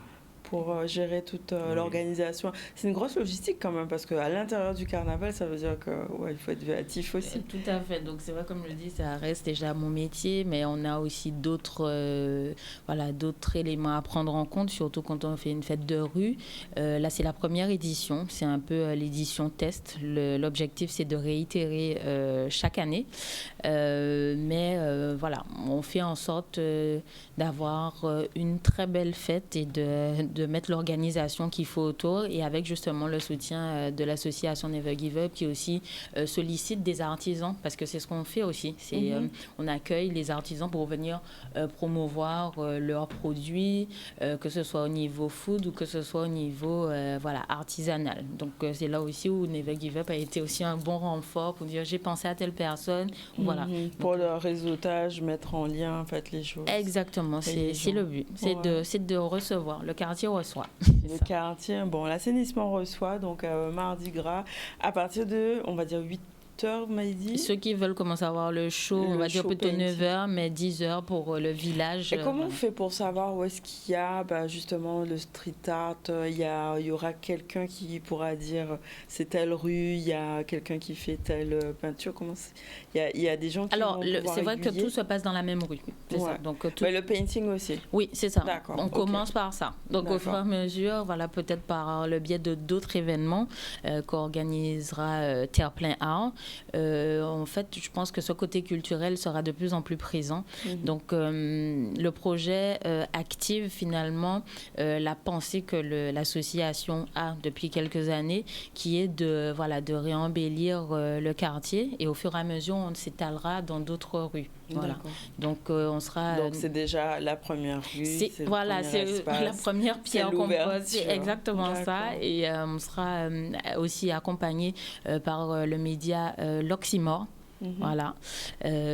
Pour gérer toute l'organisation. C'est une grosse logistique quand même, parce qu'à l'intérieur du carnaval, ça veut dire qu'il faut être actif aussi. Tout à fait. Donc c'est vrai, comme je le dis, ça reste déjà mon métier, mais on a aussi d'autres éléments à prendre en compte, surtout quand on fait une fête de rue. Là, c'est la première édition. C'est un peu l'édition test. L'objectif, c'est de réitérer chaque année. Mais voilà, on fait en sorte d'avoir une très belle fête et de mettre l'organisation qu'il faut autour, et avec justement le soutien de l'association Never Give Up qui aussi sollicite des artisans, parce que c'est ce qu'on fait aussi. On accueille les artisans pour venir promouvoir leurs produits, que ce soit au niveau food ou que ce soit au niveau artisanal. Donc c'est là aussi où Never Give Up a été aussi un bon renfort pour dire j'ai pensé à telle personne. Voilà. Pour le réseautage, mettre en lien en fait les choses. Exactement, c'est le but. C'est de recevoir. Le quartier reçoit. Le quartier, l'assainissement reçoit, donc Mardi Gras, à partir de, on va dire, 8h, vous m'avez dit. Ceux qui veulent commencer à voir le show, on va dire plutôt 9h, mais 10h pour le village. Et comment on fait pour savoir où est-ce qu'il y a justement le street art? Il y aura quelqu'un qui pourra dire c'est telle rue, il y a quelqu'un qui fait telle peinture. Il y a des gens qui Alors, vont c'est vrai que tout se passe dans la même rue. C'est Ouais. ça. Donc, Mais le painting aussi. Oui, c'est ça. D'accord, On ok. commence par ça. Donc, au D'accord. fur et à mesure, voilà, peut-être par le biais de d'autres événements qu'organisera Terre-Plein Art, en fait, je pense que ce côté culturel sera de plus en plus présent. Donc, le projet active finalement la pensée que l'association a depuis quelques années, qui est de réembellir le quartier, et au fur et à mesure, on s'étalera dans d'autres rues. Voilà. D'accord. Donc, on sera... Donc c'est déjà la première rue. C'est le voilà, premier c'est espace, la première pierre c'est qu'on pose. l'ouverture. C'est exactement ça. D'accord. Et on sera aussi accompagné par le média l'Oxymore. Voilà,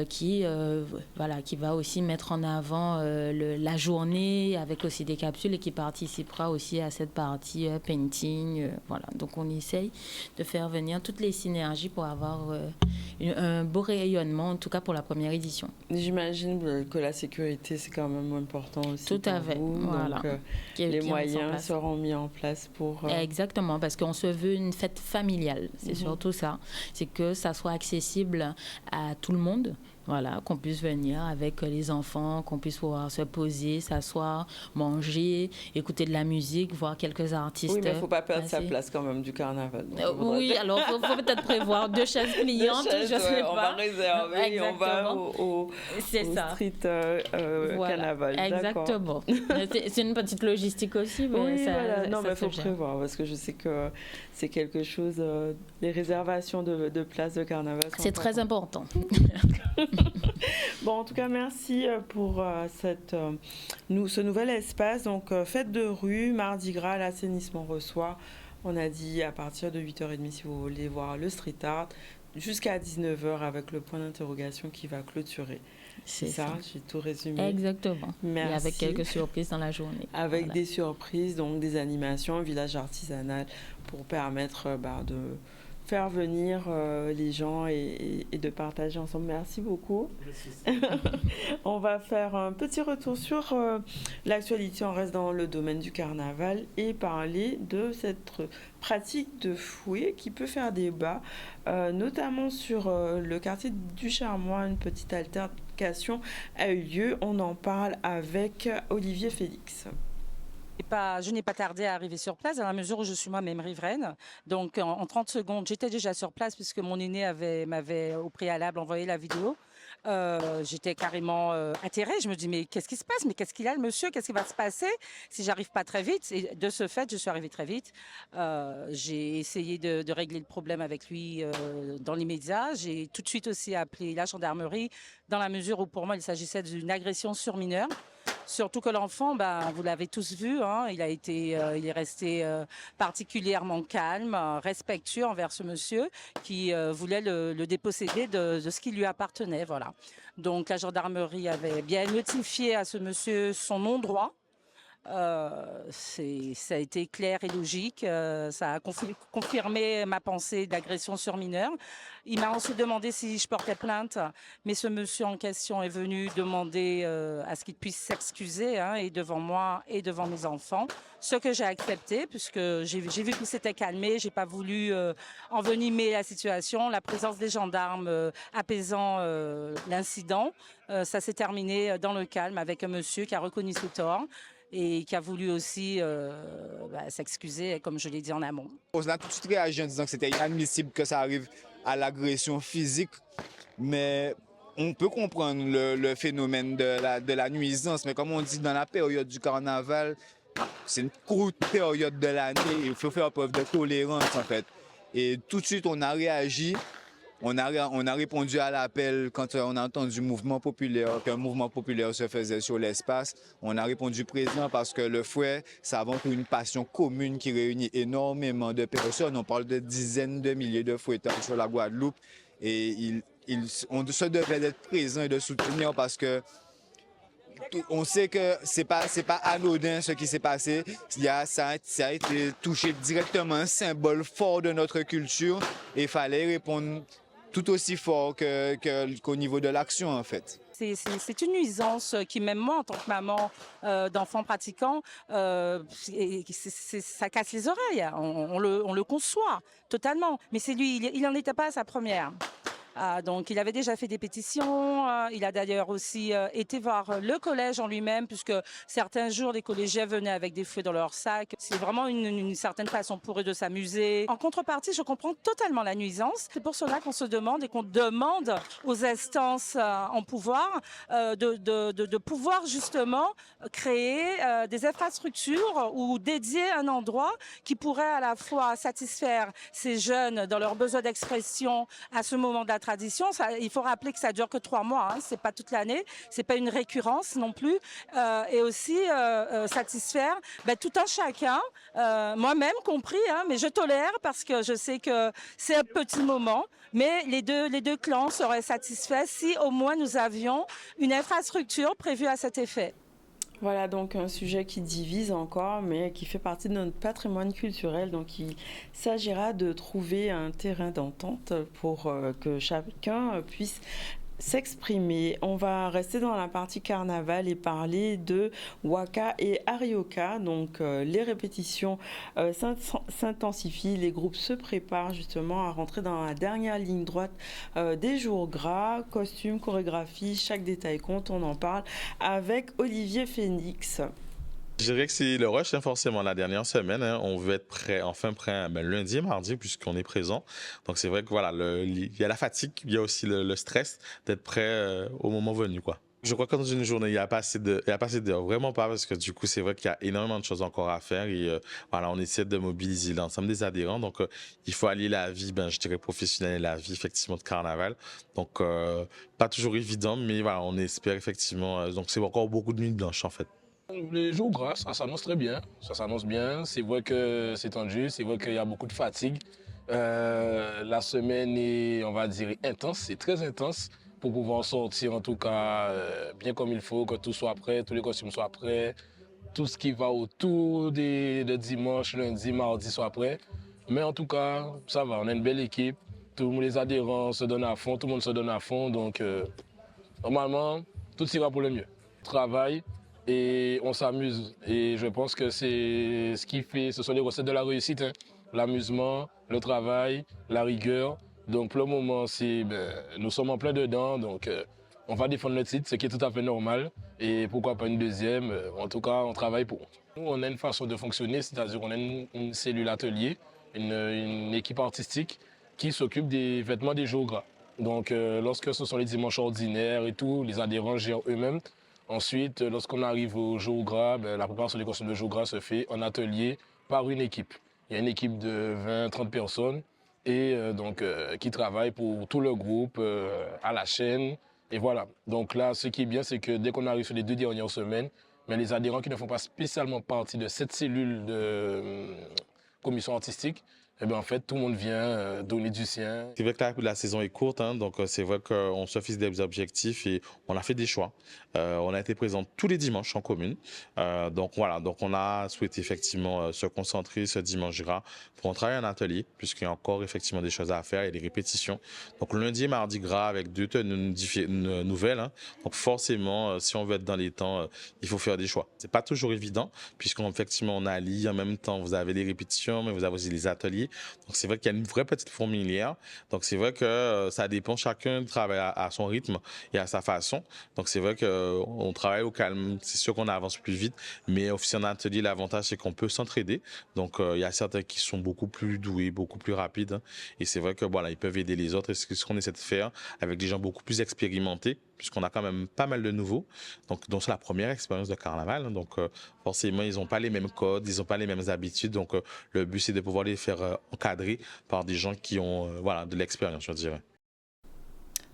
qui va aussi mettre en avant la journée avec aussi des capsules, et qui participera aussi à cette partie painting. Voilà, donc on essaye de faire venir toutes les synergies pour avoir un beau rayonnement, en tout cas pour la première édition. J'imagine que la sécurité, c'est quand même important aussi. Tout à pour fait, vous. voilà. Donc, Qui est les mis en moyens place. seront mis en place pour... Exactement, parce qu'on se veut une fête familiale. C'est surtout ça. C'est que ça soit accessible à tout le monde. Voilà, qu'on puisse venir avec les enfants, qu'on puisse pouvoir se poser, s'asseoir, manger, écouter de la musique, voir quelques artistes. Oui, mais il ne faut pas perdre sa passer. place quand même du carnaval. Donc, Oui, alors il faut peut-être prévoir 2 chaises pliantes, chaises, je sais on pas. va réserver et on va au C'est ça. street Voilà. carnaval. Exactement. C'est une petite logistique aussi, mais Oui, ça, voilà. Non, ça mais il se faut gère. prévoir parce que je sais que c'est quelque chose. Les réservations de places de carnaval sont C'est très important. Bon, en tout cas, merci pour ce nouvel espace. Donc, fête de rue, Mardi Gras, l'assainissement reçoit. On a dit à partir de 8h30 si vous voulez voir le street art, jusqu'à 19h avec le point d'interrogation qui va clôturer. C'est ça, j'ai tout résumé. Exactement. Merci. Et avec quelques surprises dans la journée. Avec Voilà. des surprises, donc des animations, un village artisanal pour permettre de faire venir les gens et de partager ensemble. Merci beaucoup. On va faire un petit retour sur l'actualité. On reste dans le domaine du carnaval et parler de cette pratique de fouet qui peut faire débat, notamment sur le quartier du Charmois. Une petite altercation a eu lieu. On en parle avec Olivier Félix. Je n'ai pas tardé à arriver sur place, dans la mesure où je suis moi-même riveraine. Donc, en 30 secondes, j'étais déjà sur place puisque mon aîné m'avait au préalable envoyé la vidéo. J'étais carrément atterrée. Je me dis, mais qu'est-ce qui se passe? Mais qu'est-ce qu'il a, le monsieur? Qu'est-ce qui va se passer si j'arrive pas très vite? Et de ce fait, je suis arrivée très vite. J'ai essayé de régler le problème avec lui dans l'immédiat. J'ai tout de suite aussi appelé la gendarmerie, dans la mesure où pour moi, il s'agissait d'une agression sur mineur. Surtout que l'enfant, vous l'avez tous vu, hein, il est resté particulièrement calme, respectueux envers ce monsieur qui voulait le déposséder de ce qui lui appartenait. Voilà. Donc la gendarmerie avait bien notifié à ce monsieur son nom droit. Ça a été clair et logique. Ça a confirmé ma pensée d'agression sur mineur. Il m'a ensuite demandé si je portais plainte, mais ce monsieur en question est venu demander à ce qu'il puisse s'excuser, hein, et devant moi et devant mes enfants. Ce que j'ai accepté, puisque j'ai vu qu'il s'était calmé. J'ai pas voulu envenimer la situation. La présence des gendarmes apaisant l'incident, ça s'est terminé dans le calme avec un monsieur qui a reconnu ses torts et qui a voulu aussi s'excuser, comme je l'ai dit en amont. On a tout de suite réagi en disant que c'était inadmissible que ça arrive à l'agression physique, mais on peut comprendre le phénomène de la nuisance, mais comme on dit dans la période du carnaval, c'est une courte période de l'année, il faut faire preuve de tolérance en fait. Et tout de suite on a réagi. On a répondu à l'appel quand on a entendu qu'un mouvement populaire se faisait sur l'espace. On a répondu présent parce que le fouet, c'est avant tout une passion commune qui réunit énormément de personnes. On parle de dizaines de milliers de fouetteurs sur la Guadeloupe et on se devait d'être présent et de soutenir parce que on sait que c'est pas anodin ce qui s'est passé. Ça a été touché directement un symbole fort de notre culture et il fallait répondre tout aussi fort qu'au niveau de l'action, en fait. C'est une nuisance qui, même moi, en tant que maman d'enfants pratiquants, ça casse les oreilles. On le conçoit totalement. Mais c'est lui, il n'en était pas à sa première. Donc il avait déjà fait des pétitions, il a d'ailleurs aussi été voir le collège en lui-même, puisque certains jours les collégiens venaient avec des fruits dans leur sac. C'est vraiment une certaine façon pour eux de s'amuser. En contrepartie, je comprends totalement la nuisance. C'est pour cela qu'on se demande et qu'on demande aux instances en pouvoir de pouvoir justement créer des infrastructures ou dédier un endroit qui pourrait à la fois satisfaire ces jeunes dans leurs besoins d'expression à ce moment de la tradition. Il faut rappeler que ça dure que 3 mois, hein, c'est pas toute l'année, c'est pas une récurrence non plus, et aussi satisfaire tout un chacun, moi-même compris, hein, mais je tolère parce que je sais que c'est un petit moment, mais les deux clans seraient satisfaits si au moins nous avions une infrastructure prévue à cet effet. Voilà donc un sujet qui divise encore, mais qui fait partie de notre patrimoine culturel. Donc il s'agira de trouver un terrain d'entente pour que chacun puisse s'exprimer. On va rester dans la partie carnaval et parler de Waka et Arioka. Donc les répétitions s'intensifient, les groupes se préparent justement à rentrer dans la dernière ligne droite des jours gras, costumes, chorégraphie, chaque détail compte, on en parle avec Olivier Phoenix. Je dirais que c'est le rush, forcément, la dernière semaine. On veut être prêt, enfin prêt lundi et mardi, puisqu'on est présent. Donc, c'est vrai que voilà, il y a la fatigue, il y a aussi le stress d'être prêt au moment venu, quoi. Je crois que dans une journée, il n'y a pas assez d'heures, vraiment pas, parce que du coup, c'est vrai qu'il y a énormément de choses encore à faire et voilà, on essaie de mobiliser l'ensemble des adhérents. Donc, il faut allier la vie, je dirais professionnelle et la vie, effectivement, de carnaval. Donc, pas toujours évident, mais voilà, on espère effectivement. Donc, c'est encore beaucoup de nuits blanches, en fait. Les jours gras, ça s'annonce très bien. Ça s'annonce bien. C'est vrai que c'est tendu, c'est vrai qu'il y a beaucoup de fatigue. La semaine est, on va dire, intense, c'est très intense pour pouvoir sortir en tout cas bien comme il faut, que tout soit prêt, tous les costumes soient prêts, tout ce qui va autour de dimanche, lundi, mardi soit prêt. Mais en tout cas, ça va, on a une belle équipe. Tous les adhérents se donnent à fond, tout le monde se donne à fond. Donc, normalement, tout ira pour le mieux. On travaille et on s'amuse. Et je pense que c'est ce qui fait, ce sont les recettes de la réussite. Hein. L'amusement, le travail, la rigueur. Donc, pour le moment, nous sommes en plein dedans. Donc, on va défendre le titre, ce qui est tout à fait normal. Et pourquoi pas une deuxième. En tout cas, on travaille pour. Nous, on a une façon de fonctionner, c'est-à-dire qu'on a une cellule atelier, une équipe artistique qui s'occupe des vêtements des jours gras. Donc, lorsque ce sont les dimanches ordinaires et tout, les adhérents gèrent eux-mêmes. Ensuite, lorsqu'on arrive au jour gras, la préparation des costumes de jour gras se fait en atelier par une équipe. Il y a une équipe de 20-30 personnes et qui travaille pour tout le groupe, à la chaîne. Et voilà. Donc là, ce qui est bien, c'est que dès qu'on arrive sur les 2 dernières semaines, mais les adhérents qui ne font pas spécialement partie de cette cellule de commission artistique, eh bien, en fait, tout le monde vient donner du sien. C'est vrai que la saison est courte, donc c'est vrai qu'on se fixe des objectifs et on a fait des choix. On a été présent tous les dimanches en commune. Donc voilà, donc on a souhaité effectivement se concentrer ce dimanche gras pour travailler en atelier, puisqu'il y a encore effectivement des choses à faire et des répétitions. Donc lundi et mardi gras avec 2 tenues nouvelles. Donc forcément, si on veut être dans les temps, il faut faire des choix. C'est pas toujours évident, puisqu'effectivement on allie en même temps, vous avez les répétitions, mais vous avez aussi les ateliers. Donc c'est vrai qu'il y a une vraie petite fourmilière. Donc c'est vrai que ça dépend, chacun travaille à son rythme et à sa façon. Donc c'est vrai qu'on travaille au calme. C'est sûr qu'on avance plus vite, mais aussi en atelier, l'avantage c'est qu'on peut s'entraider. Donc il y a certains qui sont beaucoup plus doués, beaucoup plus rapides. Et c'est vrai que voilà, ils peuvent aider les autres. Et c'est ce qu'on essaie de faire avec des gens beaucoup plus expérimentés, puisqu'on a quand même pas mal de nouveaux. Donc c'est la première expérience de carnaval. Donc forcément, ils n'ont pas les mêmes codes, ils n'ont pas les mêmes habitudes. Donc le but, c'est de pouvoir les faire encadrer par des gens qui ont de l'expérience, je dirais.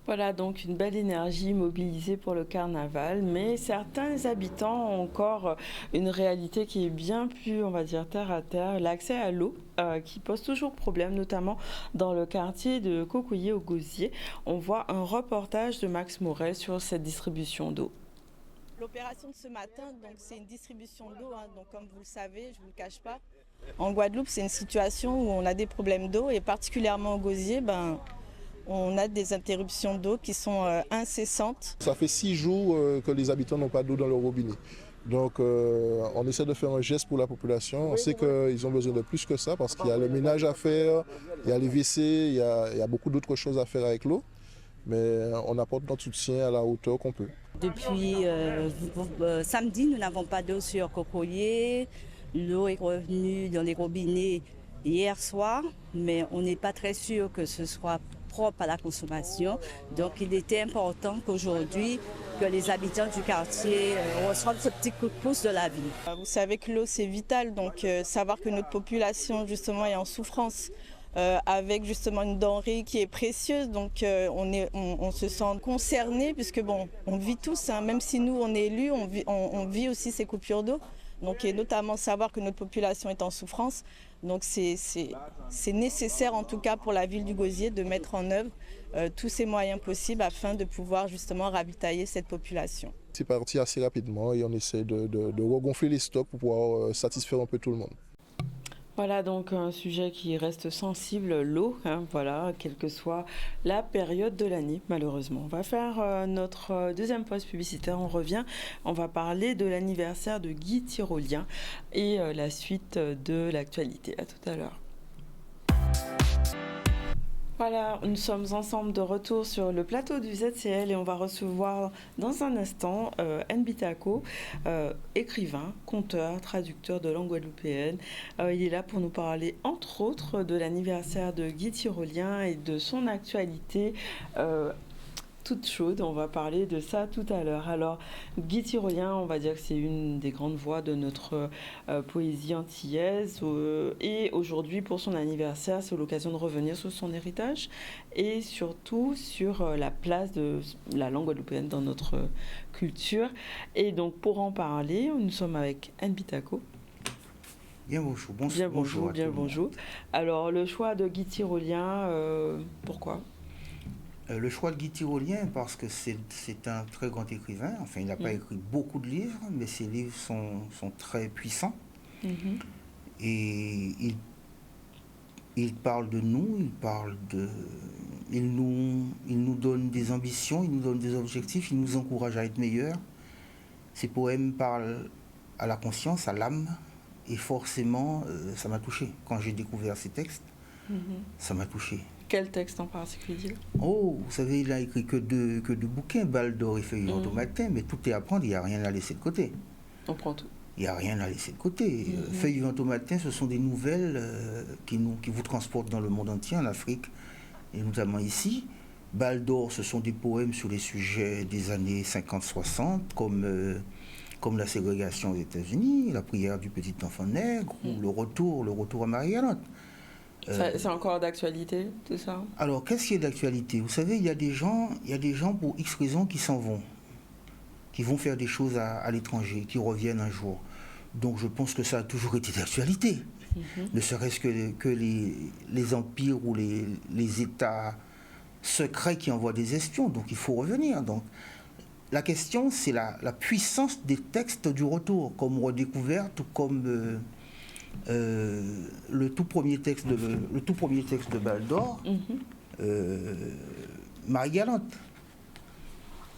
Voilà, donc une belle énergie mobilisée pour le carnaval, mais certains habitants ont encore une réalité qui est bien plus, on va dire, terre à terre, l'accès à l'eau qui pose toujours problème, notamment dans le quartier de Cocouillé au Gosier. On voit un reportage de Max Morel sur cette distribution d'eau. L'opération de ce matin, donc c'est une distribution d'eau, hein, donc comme vous le savez, je ne vous le cache pas. En Guadeloupe, c'est une situation où on a des problèmes d'eau et particulièrement au Gosier, on a des interruptions d'eau qui sont incessantes. Ça fait 6 jours que les habitants n'ont pas d'eau dans leur robinet. Donc on essaie de faire un geste pour la population. On sait qu'ils ont besoin de plus que ça parce qu'il y a le ménage à faire, il y a les WC, il y a beaucoup d'autres choses à faire avec l'eau. mais on apporte notre soutien à la hauteur qu'on peut. Depuis samedi, nous n'avons pas d'eau sur Cocoyer. L'eau est revenue dans les robinets hier soir, mais on n'est pas très sûr que ce soit propre à la consommation. Donc il était important qu'aujourd'hui, que les habitants du quartier reçoivent ce petit coup de pouce de la vie. Vous savez que l'eau c'est vital, donc savoir que notre population justement est en souffrance avec justement une denrée qui est précieuse, donc on se sent concerné puisque bon, on vit tous, hein, même si nous on est élus, on vit aussi ces coupures d'eau. Donc, et notamment savoir que notre population est en souffrance. Donc c'est nécessaire en tout cas pour la ville du Gosier de mettre en œuvre tous ces moyens possibles afin de pouvoir justement ravitailler cette population. C'est parti assez rapidement et on essaie de regonfler les stocks pour pouvoir satisfaire un peu tout le monde. Voilà donc un sujet qui reste sensible, l'eau, hein, voilà, quelle que soit la période de l'année, malheureusement. On va faire notre deuxième pause publicitaire, on revient, on va parler de l'anniversaire de Guy Tyrolien et la suite de l'actualité. À tout à l'heure. Voilà, nous sommes ensemble de retour sur le plateau du ZCL et on va recevoir dans un instant Nbitako, écrivain, conteur, traducteur de langue guadeloupéenne. Il est là pour nous parler entre autres de l'anniversaire de Guy Tyrolien et de son actualité toute chaude. On va parler de ça tout à l'heure. Alors, Guy Tyrolien, on va dire que c'est une des grandes voix de notre poésie antillaise. Et aujourd'hui, pour son anniversaire, c'est l'occasion de revenir sur son héritage et surtout sur la place de la langue guadeloupéenne dans notre culture. Et donc, pour en parler, nous sommes avec Nbitako. Bien bonjour. Bien bonjour. Alors, le choix de Guy Tyrolien, pourquoi ? Le choix de Guy Tyrolien, parce que c'est un très grand écrivain. Enfin, il n'a pas écrit beaucoup de livres, mais ses livres sont très puissants. Et il parle de nous, il nous donne des ambitions, il nous donne des objectifs, il nous encourage à être meilleurs. Ses poèmes parlent à la conscience, à l'âme, et forcément, ça m'a touché. Quand j'ai découvert ces textes, ça m'a touché. Quel texte en particulier ? Oh, vous savez, il n'a écrit que deux bouquins, Balle d'or et Feuilles au matin, mais tout est à prendre, il n'y a rien à laisser de côté. On prend tout. Il n'y a rien à laisser de côté. Feuilles au matin, ce sont des nouvelles qui vous transportent dans le monde entier, en Afrique, et notamment ici. Balle d'or, ce sont des poèmes sur les sujets des années 50-60, comme la ségrégation aux États-Unis, la prière du petit enfant nègre, ou le retour à Marie-Galante. C'est encore d'actualité, tout ça ? Alors, qu'est-ce qui est d'actualité ? Vous savez, il y a des gens pour X raisons qui s'en vont, qui vont faire des choses à l'étranger, qui reviennent un jour. Donc, je pense que ça a toujours été d'actualité. Ne serait-ce que les empires ou les États secrets qui envoient des espions. Donc, il faut revenir. Donc, la question, c'est la puissance des textes du retour, comme redécouverte ou comme... le tout premier texte de Balle d'or, Marie-Galante.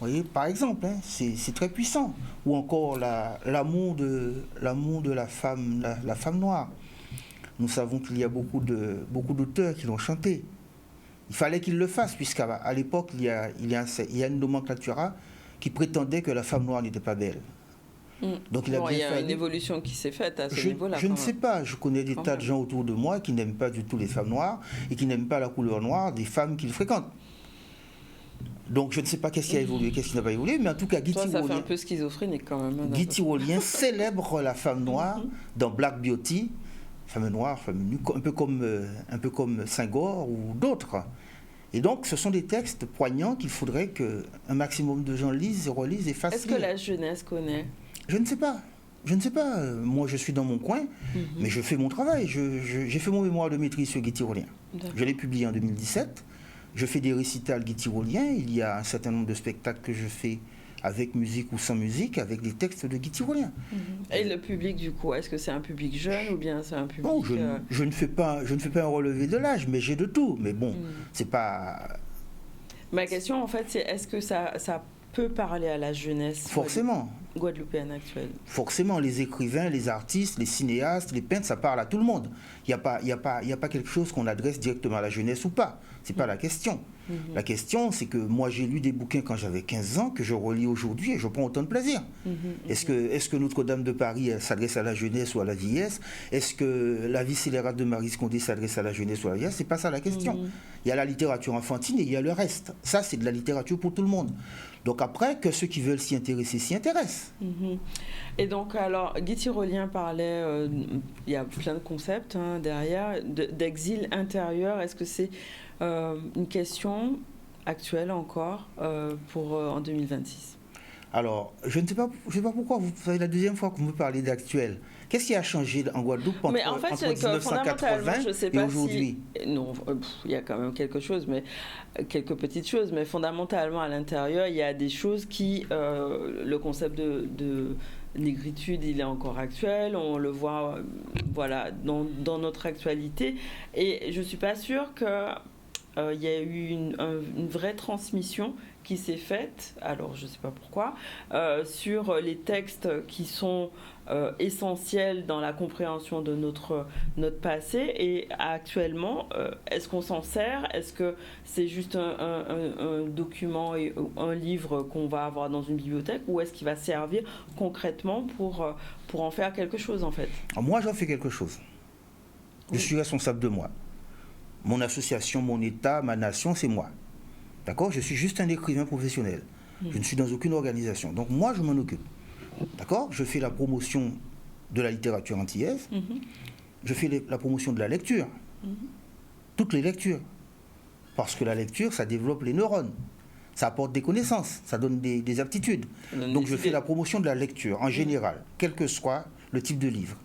Vous voyez, par exemple, hein, c'est très puissant. Ou encore l'amour de la femme noire. Nous savons qu'il y a beaucoup d'auteurs qui l'ont chanté. Il fallait qu'ils le fassent, puisqu'à l'époque, il y a une nomenclatura qui prétendait que la femme noire n'était pas belle. Donc il y a une évolution qui s'est faite à ce niveau-là. Je ne sais pas. Je connais des tas de gens autour de moi qui n'aiment pas du tout les femmes noires et qui n'aiment pas la couleur noire des femmes qu'ils fréquentent. Donc je ne sais pas qu'est-ce qui a évolué, qu'est-ce qui n'a pas évolué, mais en tout cas, Guy Tyrolien... Ça fait un peu schizophrénique quand même. Guy Tyrolien célèbre la femme noire dans Black Beauty, femme noire, femme nue, un peu comme Senghor ou d'autres. Et donc, ce sont des textes poignants qu'il faudrait qu'un maximum de gens lisent et relisent et fassent. Est-ce que la jeunesse connaît ? Je ne sais pas. Moi, je suis dans mon coin, mais je fais mon travail. J'ai fait mon mémoire de maîtrise sur Guy Tyrolien. Je l'ai publié en 2017. Je fais des récitals Guy Tyrolien. Il y a un certain nombre de spectacles que je fais avec musique ou sans musique, avec des textes de Guy Tyrolien. Et le public, du coup, est-ce que c'est un public jeune ou bien c'est un public... Non, je ne fais pas un relevé de l'âge, mais j'ai de tout. Mais bon, c'est pas... Ma question, en fait, c'est est-ce que ça peut parler à la jeunesse ? Forcément. guadeloupéenne actuelle? Forcément, les écrivains, les artistes, les cinéastes, les peintres, ça parle à tout le monde. Il n'y a pas quelque chose qu'on adresse directement à la jeunesse ou pas. Ce n'est pas la question. La question, c'est que moi, j'ai lu des bouquins quand j'avais 15 ans, que je relis aujourd'hui et je prends autant de plaisir. Est-ce que Notre-Dame de Paris s'adresse à la jeunesse ou à la vieillesse? Est-ce que La vie scélérate de Maryse Condé s'adresse à la jeunesse ou à la vieillesse? C'est pas ça la question. Il y a la littérature enfantine et il y a le reste. Ça, c'est de la littérature pour tout le monde. Donc après, que ceux qui veulent s'y intéresser s'y intéressent. Et donc, alors, Guy Tyrolien parlait, il y a plein de concepts derrière, d'exil intérieur. Est-ce que c'est une question actuelle encore en 2026? Alors, je ne sais pas pourquoi, vous savez, la deuxième fois que vous me parlez d'actuel. Qu'est-ce qui a changé en Guadeloupe entre 1980 je sais et pas aujourd'hui? Non, il y a quand même quelque chose, mais quelques petites choses, mais fondamentalement à l'intérieur, il y a des choses qui, le concept de négritude, il est encore actuel, on le voit, voilà, dans notre actualité, et je suis pas sûre que il y a eu une vraie transmission qui s'est faite, alors je ne sais pas pourquoi, sur les textes qui sont essentiels dans la compréhension de notre passé. Et actuellement, est-ce qu'on s'en sert? Est-ce que c'est juste un document et un livre qu'on va avoir dans une bibliothèque, ou est-ce qu'il va servir concrètement pour en faire quelque chose, en fait? Alors moi, j'en fais quelque chose. Je suis responsable de moi. Mon association, mon État, ma nation, c'est moi. D'accord? Je suis juste un écrivain professionnel. Je ne suis dans aucune organisation. Donc moi, je m'en occupe. D'accord? Je fais la promotion de la littérature antillaise. Je fais la promotion de la lecture. Toutes les lectures. Parce que la lecture, ça développe les neurones. Ça apporte des connaissances. Ça donne des aptitudes. Donc je fais la promotion de la lecture, en général, quel que soit le type de livre.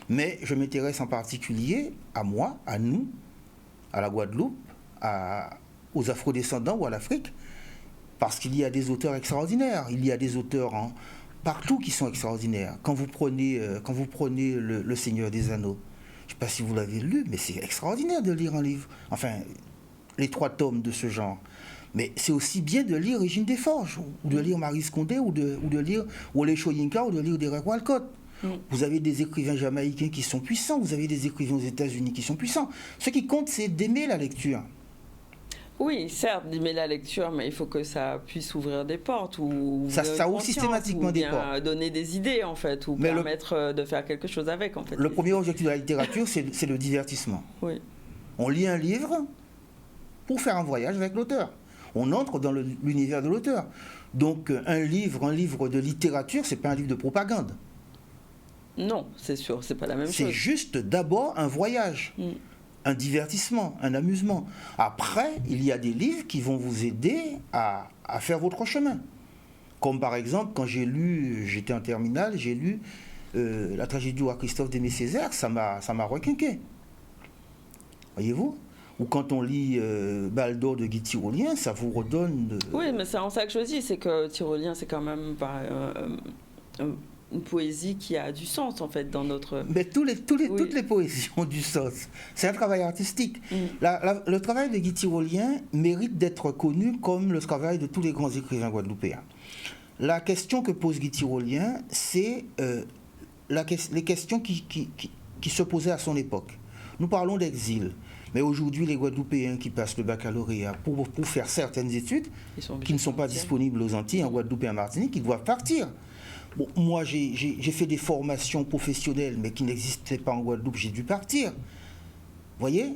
Mais je m'intéresse en particulier à moi, à nous, à la Guadeloupe, aux Afro-descendants ou à l'Afrique, parce qu'il y a des auteurs extraordinaires. Il y a des auteurs partout qui sont extraordinaires. Quand vous prenez Le Seigneur des Anneaux, je ne sais pas si vous l'avez lu, mais c'est extraordinaire de lire un livre. Enfin, les 3 tomes de ce genre. Mais c'est aussi bien de lire Régine Desforges, ou de lire Maryse Condé, ou de lire Wole Soyinka, ou de lire Derek Walcott. Vous avez des écrivains jamaïcains qui sont puissants, vous avez des écrivains aux États-Unis qui sont puissants. Ce qui compte, c'est d'aimer la lecture. Oui, certes, d'aimer la lecture, mais il faut que ça puisse ouvrir des portes, ou ça ouvre systématiquement des portes. Donner des idées, en fait, ou permettre de faire quelque chose avec, en fait. Le premier objectif de la littérature, c'est le divertissement. Oui. On lit un livre pour faire un voyage avec l'auteur. On entre dans l'univers de l'auteur. Donc, un livre de littérature, c'est pas un livre de propagande. Non, c'est sûr, c'est pas la même chose. C'est juste d'abord un voyage, un divertissement, un amusement. Après, il y a des livres qui vont vous aider à faire votre chemin. Comme par exemple, quand j'étais en terminale, j'ai lu La tragédie du roi Christophe d'Aimé Césaire, ça m'a requinqué. Voyez-vous? Ou quand on lit Baldo de Guy Tyrolien, ça vous redonne... Oui, mais c'est en ça que je dis, c'est que Tyrolien, c'est quand même une poésie qui a du sens, en fait, dans notre... Mais toutes les poésies ont du sens. C'est un travail artistique. Le travail de Guy Tyrolien mérite d'être connu comme le travail de tous les grands écrivains guadeloupéens. La question que pose Guy Tyrolien, c'est les questions qui se posaient à son époque. Nous parlons d'exil. Mais aujourd'hui, les Guadeloupéens qui passent le baccalauréat pour faire certaines études, qui ne sont pas disponibles aux Antilles, en Guadeloupe et en Martinique, ils doivent partir. Bon, moi, j'ai fait des formations professionnelles, mais qui n'existaient pas en Guadeloupe, j'ai dû partir. Vous voyez?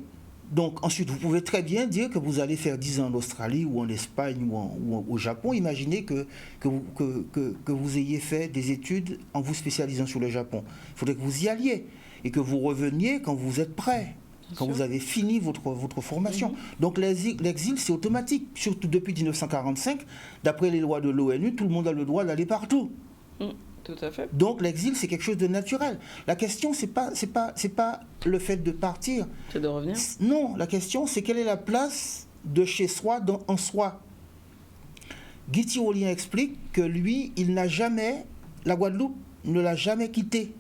Donc, ensuite, vous pouvez très bien dire que vous allez faire 10 ans en Australie ou en Espagne ou au Japon. Imaginez que vous ayez fait des études en vous spécialisant sur le Japon. Il faudrait que vous y alliez et que vous reveniez quand vous êtes prêt, quand vous avez fini votre formation. Donc, l'exil, c'est automatique. Surtout depuis 1945, d'après les lois de l'ONU, tout le monde a le droit d'aller partout. Tout à fait. Donc l'exil, c'est quelque chose de naturel. La question, c'est pas le fait de partir. C'est de revenir. Non, la question, c'est quelle est la place de chez soi en soi. Guy Tyrolien explique que lui, la Guadeloupe ne l'a jamais quitté.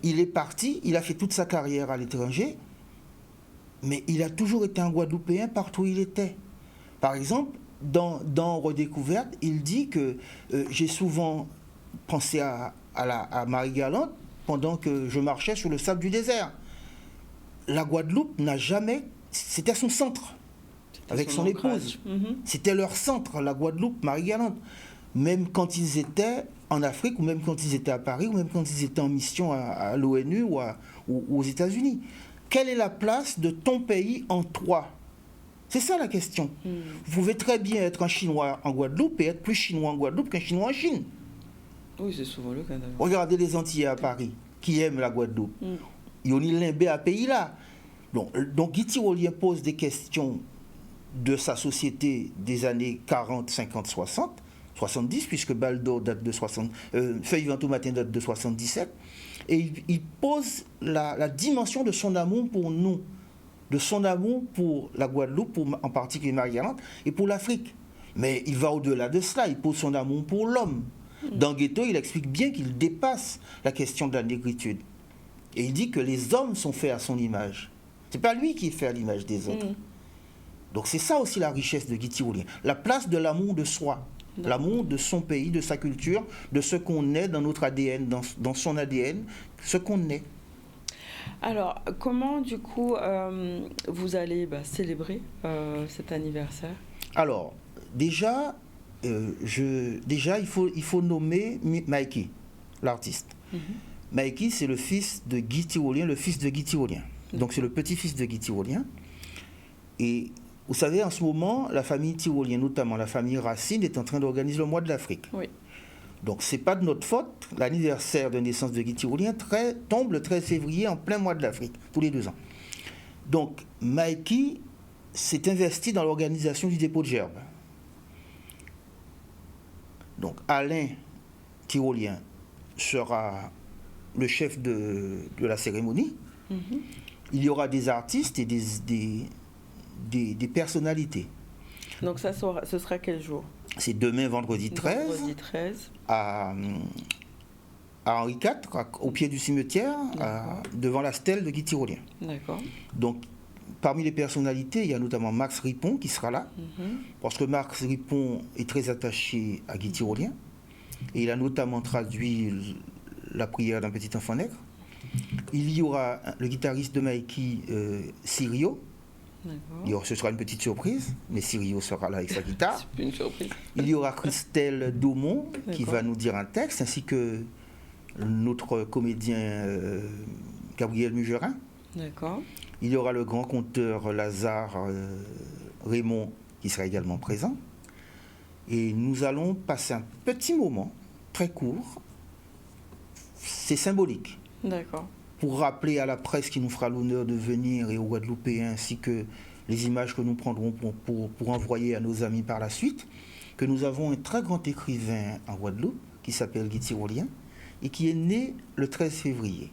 Il est parti, il a fait toute sa carrière à l'étranger, mais il a toujours été un Guadeloupéen partout où il était. Par exemple, dans Redécouverte, il dit que j'ai souvent pensé à Marie-Galante pendant que je marchais sur le sable du désert. La Guadeloupe n'a jamais... C'était son centre, avec son épouse. C'était leur centre, la Guadeloupe, Marie-Galante. Même quand ils étaient en Afrique, ou même quand ils étaient à Paris, ou même quand ils étaient en mission à l'ONU ou aux États-Unis. Quelle est la place de ton pays en toi? C'est ça la question. Vous pouvez très bien être un Chinois en Guadeloupe et être plus Chinois en Guadeloupe qu'un Chinois en Chine. Oui, c'est souvent le cas. Regardez les Antillais à Paris, qui aiment la Guadeloupe. Ils ont limbé à pays là. Donc Guy Tyrolien pose des questions de sa société des années 40, 50, 60, 70, puisque Baldo date de 60, Feuille vivante au matin date de 77. Et il pose la dimension de son amour pour nous, de son amour pour la Guadeloupe, en particulier Marie-Galante, et pour l'Afrique. Mais il va au-delà de cela, il pose son amour pour l'homme. Dans Ghetto, il explique bien qu'il dépasse la question de la négritude. Et il dit que les hommes sont faits à son image. Ce n'est pas lui qui est fait à l'image des autres. Donc c'est ça aussi la richesse de Guy Tyrolien. La place de l'amour de soi, l'amour de son pays, de sa culture, de ce qu'on est dans notre ADN, dans son ADN, ce qu'on est. Alors, comment du coup vous allez célébrer cet anniversaire? Alors, déjà, il faut nommer Mikey, l'artiste. Mikey, c'est le fils de Guy Tyrolien, le fils de Guy Tyrolien. Donc c'est le petit-fils de Guy Tyrolien. Et vous savez, en ce moment, la famille Tyrolien, notamment la famille Racine, est en train d'organiser le mois de l'Afrique. Oui. Donc c'est pas de notre faute. L'anniversaire de naissance de Guy Tyrolien tombe le 13 février en plein mois de l'Afrique, tous les 2 ans. Donc Mikey s'est investi dans l'organisation du dépôt de gerbes. Donc Alain Tyrolien sera le chef de la cérémonie. Il y aura des artistes et des personnalités. Donc ce sera quel jour? C'est demain, vendredi 13, vendredi 13. À Henri IV, au pied du cimetière, devant la stèle de Guy Tyrolien. D'accord. Donc, parmi les personnalités, il y a notamment Max Ripon qui sera là, parce que Max Ripon est très attaché à Guy Tyrolien, et il a notamment traduit la prière d'un petit enfant nègre. Il y aura le guitariste de Mikey, Sirio. Ce sera une petite surprise, mais Sirio sera là avec sa guitare. C'est une surprise. Il y aura Christelle Daumont qui va nous dire un texte, ainsi que notre comédien Gabriel Mugerin. D'accord. Il y aura le grand conteur Lazare Raymond qui sera également présent. Et nous allons passer un petit moment, très court. C'est symbolique. D'accord. Pour rappeler à la presse qui nous fera l'honneur de venir et aux Guadeloupéens, ainsi que les images que nous prendrons pour envoyer à nos amis par la suite, que nous avons un très grand écrivain en Guadeloupe qui s'appelle Guy Tyrolien et qui est né le 13 février.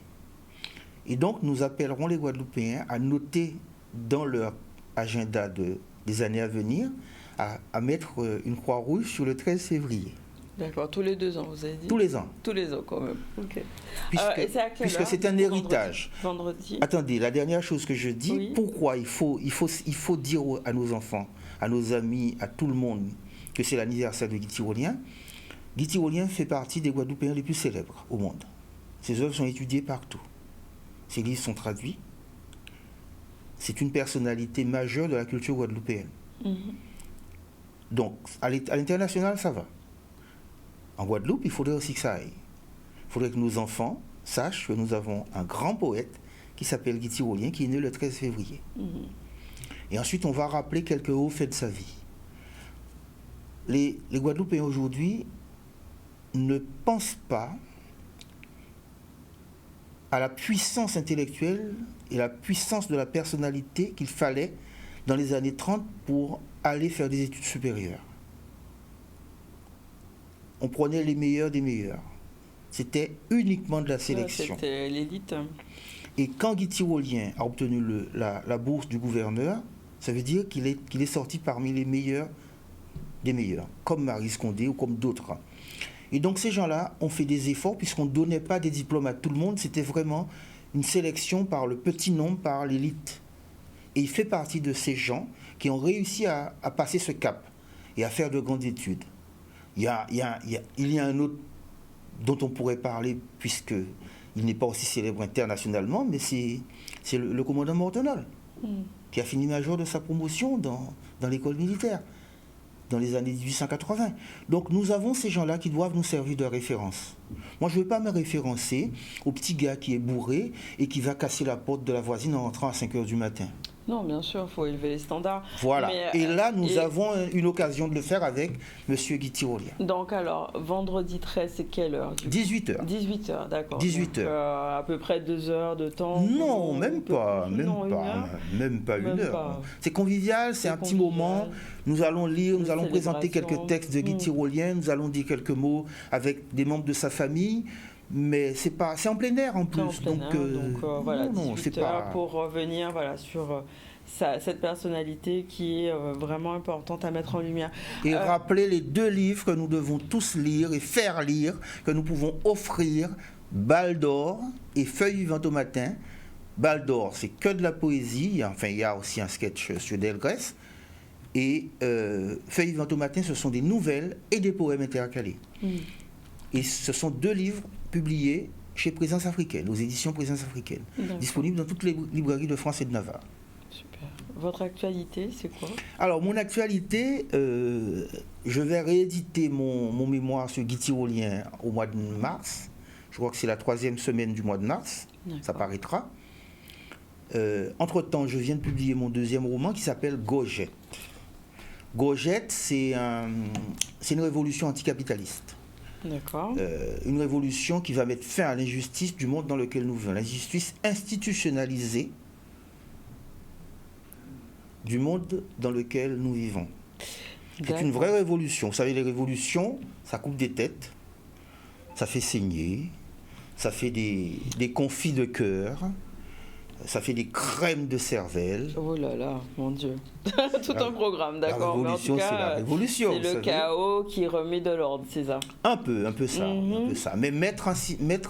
Et donc nous appellerons les Guadeloupéens à noter dans leur agenda des années à venir à mettre une croix rouge sur le 13 février. D'accord, tous les 2 ans, vous avez dit? Tous les ans. Tous les ans, quand même. Ok. Puisque c'est un héritage. Vendredi. Attendez, la dernière chose que je dis, pourquoi il faut dire à nos enfants, à nos amis, à tout le monde, que c'est l'anniversaire de Guy Tyrolien. Guy Tyrolien fait partie des Guadeloupéens les plus célèbres au monde. Ses œuvres sont étudiées partout. Ses livres sont traduits. C'est une personnalité majeure de la culture guadeloupéenne. Donc, à l'international, ça va. En Guadeloupe, il faudrait aussi que ça aille. Il faudrait que nos enfants sachent que nous avons un grand poète qui s'appelle Guy Tyrolien, qui est né le 13 février. Et ensuite, on va rappeler quelques hauts faits de sa vie. Les Guadeloupéens aujourd'hui ne pensent pas à la puissance intellectuelle et la puissance de la personnalité qu'il fallait dans les années 30 pour aller faire des études supérieures. On prenait les meilleurs des meilleurs. C'était uniquement de la sélection. C'était l'élite. Et quand Guy Tyrolien a obtenu la bourse du gouverneur, ça veut dire qu'il est sorti parmi les meilleurs des meilleurs, comme Maryse Condé ou comme d'autres. Et donc ces gens-là ont fait des efforts puisqu'on ne donnait pas des diplômes à tout le monde, c'était vraiment une sélection par le petit nombre, par l'élite. Et il fait partie de ces gens qui ont réussi à passer ce cap et à faire de grandes études. Il y a un autre dont on pourrait parler, puisqu'il n'est pas aussi célèbre internationalement, mais c'est le commandant Mortenol, qui a fini major de sa promotion dans l'école militaire, dans les années 1880. Donc nous avons ces gens-là qui doivent nous servir de référence. Moi, je ne veux pas me référencer au petit gars qui est bourré et qui va casser la porte de la voisine en rentrant à 5 h du matin. Non, bien sûr, il faut élever les standards. Voilà. Mais, et là, nous avons une occasion de le faire avec M. Guy Tyrolien. Donc alors, vendredi 13, c'est quelle heure 18h. 18h, d'accord. 18h. À peu près 2 heures de temps. Non, même pas une heure. C'est convivial, c'est un petit moment. Nous allons lire, nous allons présenter quelques textes de Guy Tyrolien, nous allons dire quelques mots avec des membres de sa famille. Mais c'est en plein air en plus. Donc voilà, 18 heures pour revenir sur cette personnalité qui est vraiment importante à mettre en lumière. Et rappeler les 2 livres que nous devons tous lire et faire lire, que nous pouvons offrir, Balle d'or et Feuilles vivantes au matin. Balle d'or, c'est que de la poésie, enfin il y a aussi un sketch sur Delgrès. Et Feuilles vivantes au matin, ce sont des nouvelles et des poèmes intercalés. Et ce sont 2 livres publiés chez Présence africaine, aux éditions Présence africaine, disponibles dans toutes les librairies de France et de Navarre. Super. Votre actualité, c'est quoi? Alors, mon actualité, je vais rééditer mon mémoire sur Guy Tyrolien au mois de mars. Je crois que c'est la 3e semaine du mois de mars. Ça paraîtra. Entre-temps, je viens de publier mon 2e roman qui s'appelle Gojette. Gojette, c'est une révolution anticapitaliste. D'accord. Une révolution qui va mettre fin à l'injustice du monde dans lequel nous vivons, l'injustice institutionnalisée du monde dans lequel nous vivons. C'est une vraie révolution. Vous savez, les révolutions, ça coupe des têtes, ça fait saigner, ça fait des confits de cœur, ça fait des crèmes de cervelle. Oh là là, mon Dieu. Tout un programme, d'accord. La révolution, c'est la révolution. C'est le chaos qui remet de l'ordre, c'est ça. Un peu ça. Mais mettre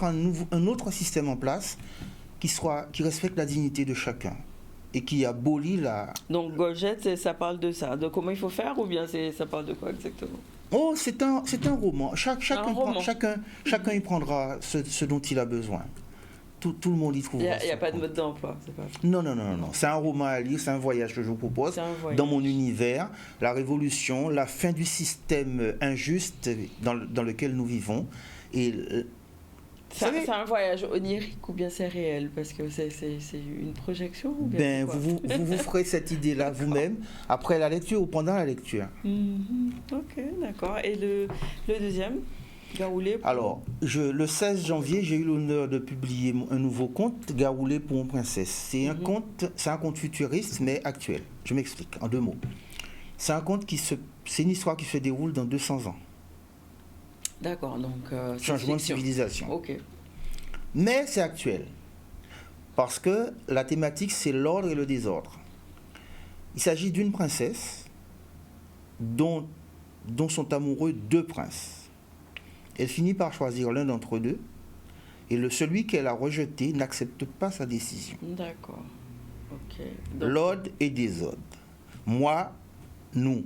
un autre système en place qui respecte la dignité de chacun et qui abolit la... Donc Gojette, ça parle de ça, de comment il faut faire, ou bien ça parle de quoi exactement? Oh, c'est un roman. Chacun y prendra ce dont il a besoin. Tout le monde y trouvera. Il n'y a pas de mode d'emploi. Non. C'est un roman à lire, c'est un voyage que je vous propose dans mon univers. La révolution, la fin du système injuste dans lequel nous vivons. Et c'est un voyage onirique ou bien c'est réel? Parce que c'est une projection ou bien vous ferez cette idée-là vous-même après la lecture ou pendant la lecture. Ok, d'accord. Et le deuxième? Gaoulé Alors, le 16 janvier, j'ai eu l'honneur de publier un nouveau conte, Gaoulé pour une princesse. C'est un conte futuriste, mais actuel. Je m'explique en 2 mots. C'est un conte c'est une histoire qui se déroule dans 200 ans. D'accord, donc... changement de civilisation. Ok. Mais c'est actuel. Parce que la thématique, c'est l'ordre et le désordre. Il s'agit d'une princesse dont sont amoureux 2 princes. Elle finit par choisir l'un d'entre eux et celui qu'elle a rejeté n'accepte pas sa décision. D'accord. Ok. L'ordre et désordre. Moi, nous.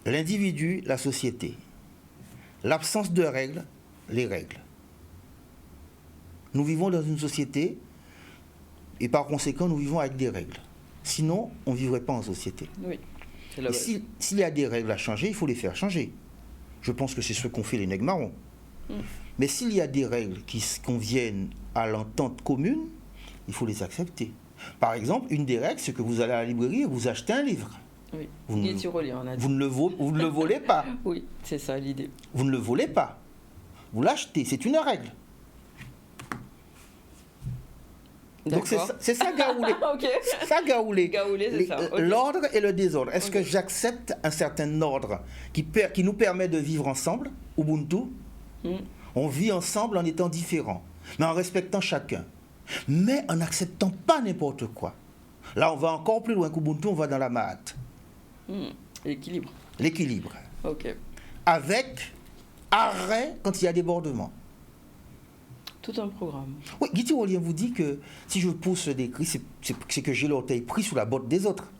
L'individu, la société. L'absence de règles, les règles. Nous vivons dans une société et par conséquent, nous vivons avec des règles. Sinon, on ne vivrait pas en société. Oui. S'il y a des règles à changer, il faut les faire changer. Je pense que c'est ce qu'ont fait les nègres marrons. Mais s'il y a des règles qui conviennent à l'entente commune, il faut les accepter. Par exemple, une des règles, c'est que vous allez à la librairie et vous achetez un livre. Oui. Vous ne le volez pas. Oui, c'est ça l'idée. Vous ne le volez pas. Vous l'achetez, c'est une règle. Donc c'est ça Gaoulé. Ok. C'est ça Gaoulé. Gaoulé, c'est ça. Okay. L'ordre et le désordre. Est-ce que j'accepte un certain ordre qui nous permet de vivre ensemble, Ubuntu? On vit ensemble en étant différents, mais en respectant chacun. Mais en n'acceptant pas n'importe quoi. Là, on va encore plus loin qu'Ubuntu, on va dans la Mahat. L'équilibre. L'équilibre. Ok. Avec arrêt quand il y a débordement. Tout un programme. Oui, Guy Tyrolien vous dit que si je pousse des cris, c'est que j'ai l'orteil pris sous la botte des autres.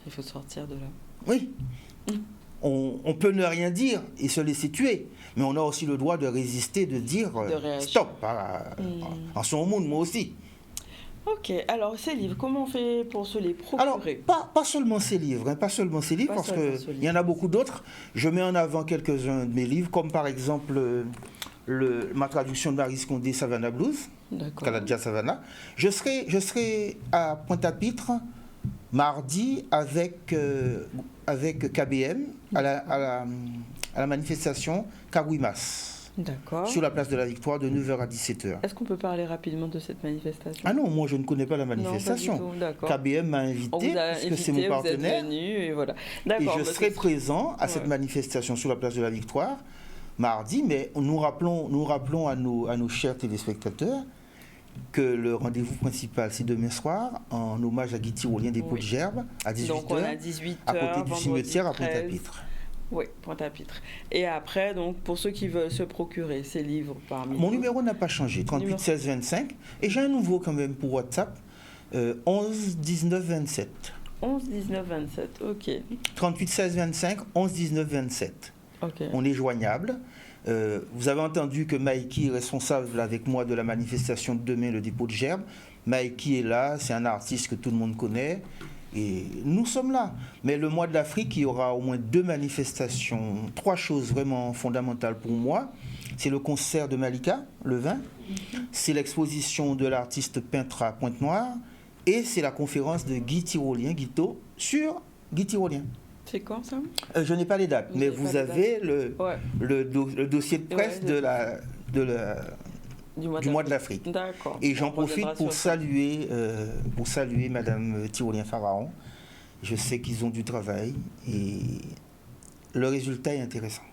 Il faut sortir de là. Oui. on peut ne rien dire et se laisser tuer, mais on a aussi le droit de résister, de dire stop, en son monde, moi aussi. Ok, alors ces livres, comment on fait pour se les procurer? Alors, pas seulement ces livres, parce qu'il y en a beaucoup d'autres. Je mets en avant quelques-uns de mes livres, comme par exemple ma traduction de Marie Scondé, Savannah Blues, Caladia Savannah. Je serai à Pointe-à-Pitre mardi avec KBM à la manifestation Karouimas. D'accord. Sur la place de la Victoire de 9h à 17h. Est-ce qu'on peut parler rapidement de cette manifestation? Ah non, moi je ne connais pas la manifestation. KBM m'a invité, parce que c'est mon partenaire. Vous êtes venu, et voilà. Et je serai présent à cette manifestation sur la place de la Victoire mardi, mais nous rappelons à nos chers téléspectateurs que le rendez-vous principal, c'est demain soir, en hommage à Guy Tyrolien des Pots-de-Gerbe, à 18h, donc on a 18h, à côté du cimetière à Pointe-à-Pitre. Oui, Pointe-à-Pitre. Et après, donc, pour ceux qui veulent se procurer ces livres parmi Mon numéro n'a pas changé, 38 16 25. Et j'ai un nouveau quand même pour WhatsApp, 11 19 27. 11 19 27, ok. 38 16 25, 11 19 27. Okay. On est joignable. Vous avez entendu que Mikey est responsable avec moi de la manifestation de demain, le dépôt de Gerbe. Mikey est là, c'est un artiste que tout le monde connaît. Et nous sommes là. Mais le mois de l'Afrique, il y aura au moins 2 manifestations, 3 choses vraiment fondamentales pour moi. C'est le concert de Malika, le 20. C'est l'exposition de l'artiste peintre à Pointe-Noire. Et c'est la conférence de Guy Tyrolien, Guito, sur Guy Tyrolien. C'est quand ça? Je n'ai pas les dates, mais vous avez le dossier de presse du mois de l'Afrique. D'accord. Et j'en profite pour saluer Madame Tyrolien Pharaon. Je sais qu'ils ont du travail et le résultat est intéressant.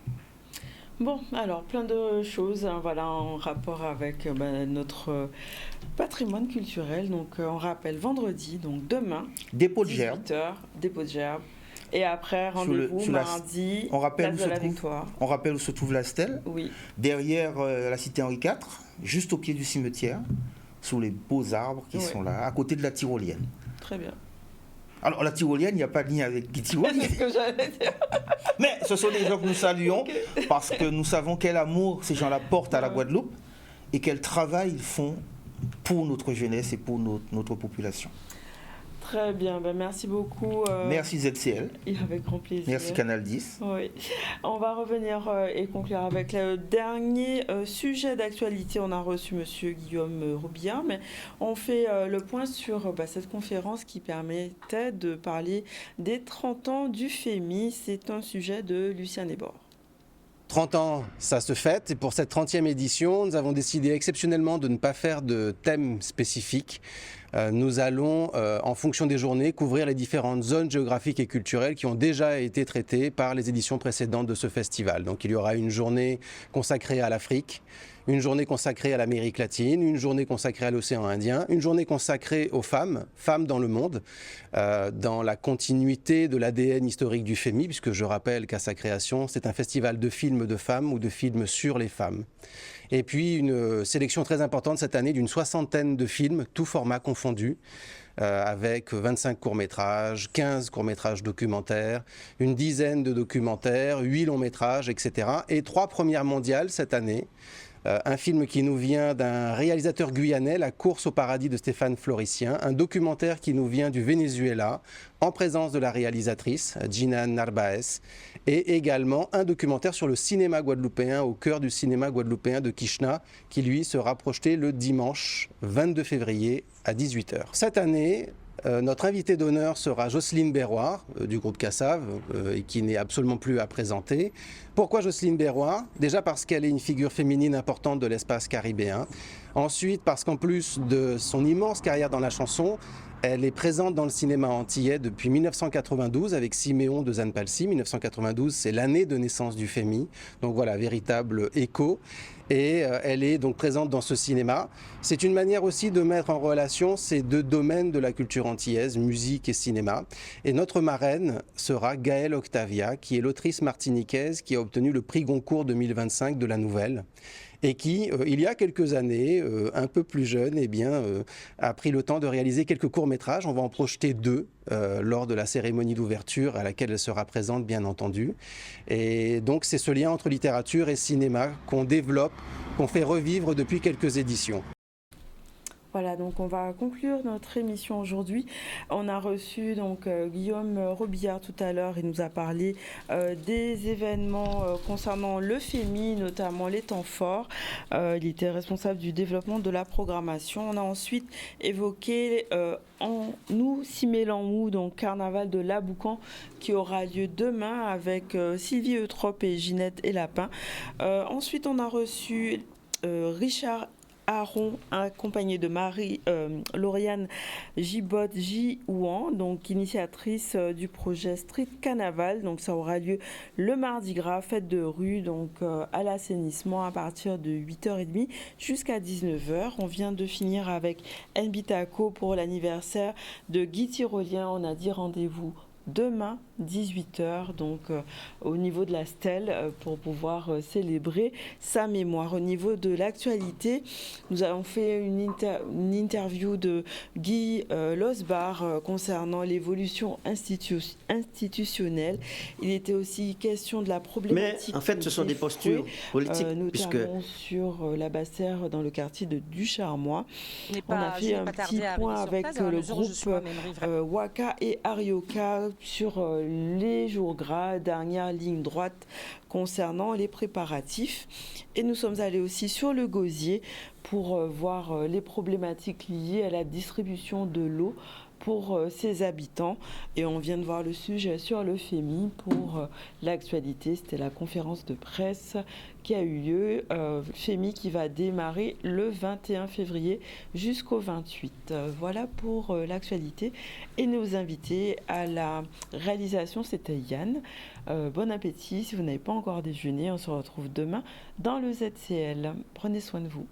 Bon, alors plein de choses voilà, en rapport avec notre patrimoine culturel. Donc on rappelle vendredi, donc demain, dépôt de Gerbe. 18h, dépôt de Gerbe. Et après, rendez-vous mardi, place de la Victoire. On rappelle où se trouve la stèle. Oui. Derrière la cité Henri IV, juste au pied du cimetière, sous les beaux arbres qui sont là, à côté de la Tyrolienne. Très bien. Alors, la Tyrolienne, il n'y a pas de lien avec Guy Tyrolien. C'est ce que j'allais dire. Mais ce sont des gens que nous saluons parce que nous savons quel amour ces gens-là portent à la Guadeloupe et quel travail ils font pour notre jeunesse et pour notre population. Très bien, merci beaucoup. Merci ZCL. Avec grand plaisir. Merci Canal 10. Oui. On va revenir et conclure avec le dernier sujet d'actualité. On a reçu Monsieur Guillaume Roubillard, mais on fait le point sur cette conférence qui permettait de parler des 30 ans du FEMI. C'est un sujet de Lucien Desbordes. 30 ans, ça se fête. Et pour cette 30e édition, nous avons décidé exceptionnellement de ne pas faire de thème spécifique. Nous allons, en fonction des journées, couvrir les différentes zones géographiques et culturelles qui ont déjà été traitées par les éditions précédentes de ce festival. Donc il y aura une journée consacrée à l'Afrique, une journée consacrée à l'Amérique latine, une journée consacrée à l'océan Indien, une journée consacrée aux femmes dans le monde, dans la continuité de l'ADN historique du FEMI, puisque je rappelle qu'à sa création, c'est un festival de films de femmes ou de films sur les femmes. Et puis une sélection très importante cette année d'une 60aine de films, tous formats confondus, avec 25 courts-métrages, 15 courts-métrages documentaires, une dizaine de documentaires, 8 longs-métrages, etc. Et 3 premières mondiales cette année. Un film qui nous vient d'un réalisateur guyanais, La course au paradis de Stéphane Floricien, un documentaire qui nous vient du Venezuela, en présence de la réalisatrice, Gina Narváez, et également un documentaire sur le cinéma guadeloupéen, au cœur du cinéma guadeloupéen de Kishna, qui lui sera projeté le dimanche 22 février à 18h. Cette année, notre invitée d'honneur sera Jocelyne Berroir, du groupe Cassav, et qui n'est absolument plus à présenter. Pourquoi Jocelyne Berroir? Déjà parce qu'elle est une figure féminine importante de l'espace caribéen. Ensuite, parce qu'en plus de son immense carrière dans la chanson, elle est présente dans le cinéma antillais depuis 1992 avec Siméon de Zanpalsi. 1992, c'est l'année de naissance du FEMI. Donc voilà, véritable écho. Et elle est donc présente dans ce cinéma. C'est une manière aussi de mettre en relation ces deux domaines de la culture antillaise, musique et cinéma. Et notre marraine sera Gaëlle Octavia, qui est l'autrice martiniquaise qui a obtenu le prix Goncourt 2025 de la nouvelle, et qui, il y a quelques années, un peu plus jeune, a pris le temps de réaliser quelques courts-métrages. On va en projeter 2 lors de la cérémonie d'ouverture à laquelle elle sera présente, bien entendu. Et donc c'est ce lien entre littérature et cinéma qu'on développe, qu'on fait revivre depuis quelques éditions. Voilà, donc on va conclure notre émission aujourd'hui. On a reçu donc Guillaume Robillard tout à l'heure. Il nous a parlé des événements concernant le FEMI, notamment les temps forts. Il était responsable du développement de la programmation. On a ensuite évoqué en nous Simélanmou, donc carnaval de Laboucan qui aura lieu demain avec Sylvie Eutrope et Ginette et Lapin. Ensuite, on a reçu Richard Aron, accompagné de Marie-Lauriane Gibot-Jiouan, donc initiatrice du projet Street Carnaval. Donc ça aura lieu le mardi gras, fête de rue, donc à l'assainissement à partir de 8h30 jusqu'à 19h. On vient de finir avec Nbitaco pour l'anniversaire de Guy Tyrolien. On a dit rendez-vous demain 18h, donc au niveau de la stèle pour pouvoir célébrer sa mémoire. Au niveau de l'actualité, nous avons fait une interview de Guy Losbar concernant l'évolution institutionnelle. Il était aussi question de la problématique. Mais en fait, ce sont des postures politiques, notamment sur la Basse-Terre dans le quartier de Ducharmois. On a fait un petit point avec le groupe Waka et Arioka sur les jours gras, dernière ligne droite concernant les préparatifs. Et nous sommes allés aussi sur le Gosier pour voir les problématiques liées à la distribution de l'eau pour ses habitants. Et on vient de voir le sujet sur le FEMI pour l'actualité. C'était la conférence de presse qui a eu lieu. FEMI qui va démarrer le 21 février jusqu'au 28. Voilà pour l'actualité. Et nos invités à la réalisation, c'était Yann. Bon appétit. Si vous n'avez pas encore déjeuné, on se retrouve demain dans le ZCL. Prenez soin de vous.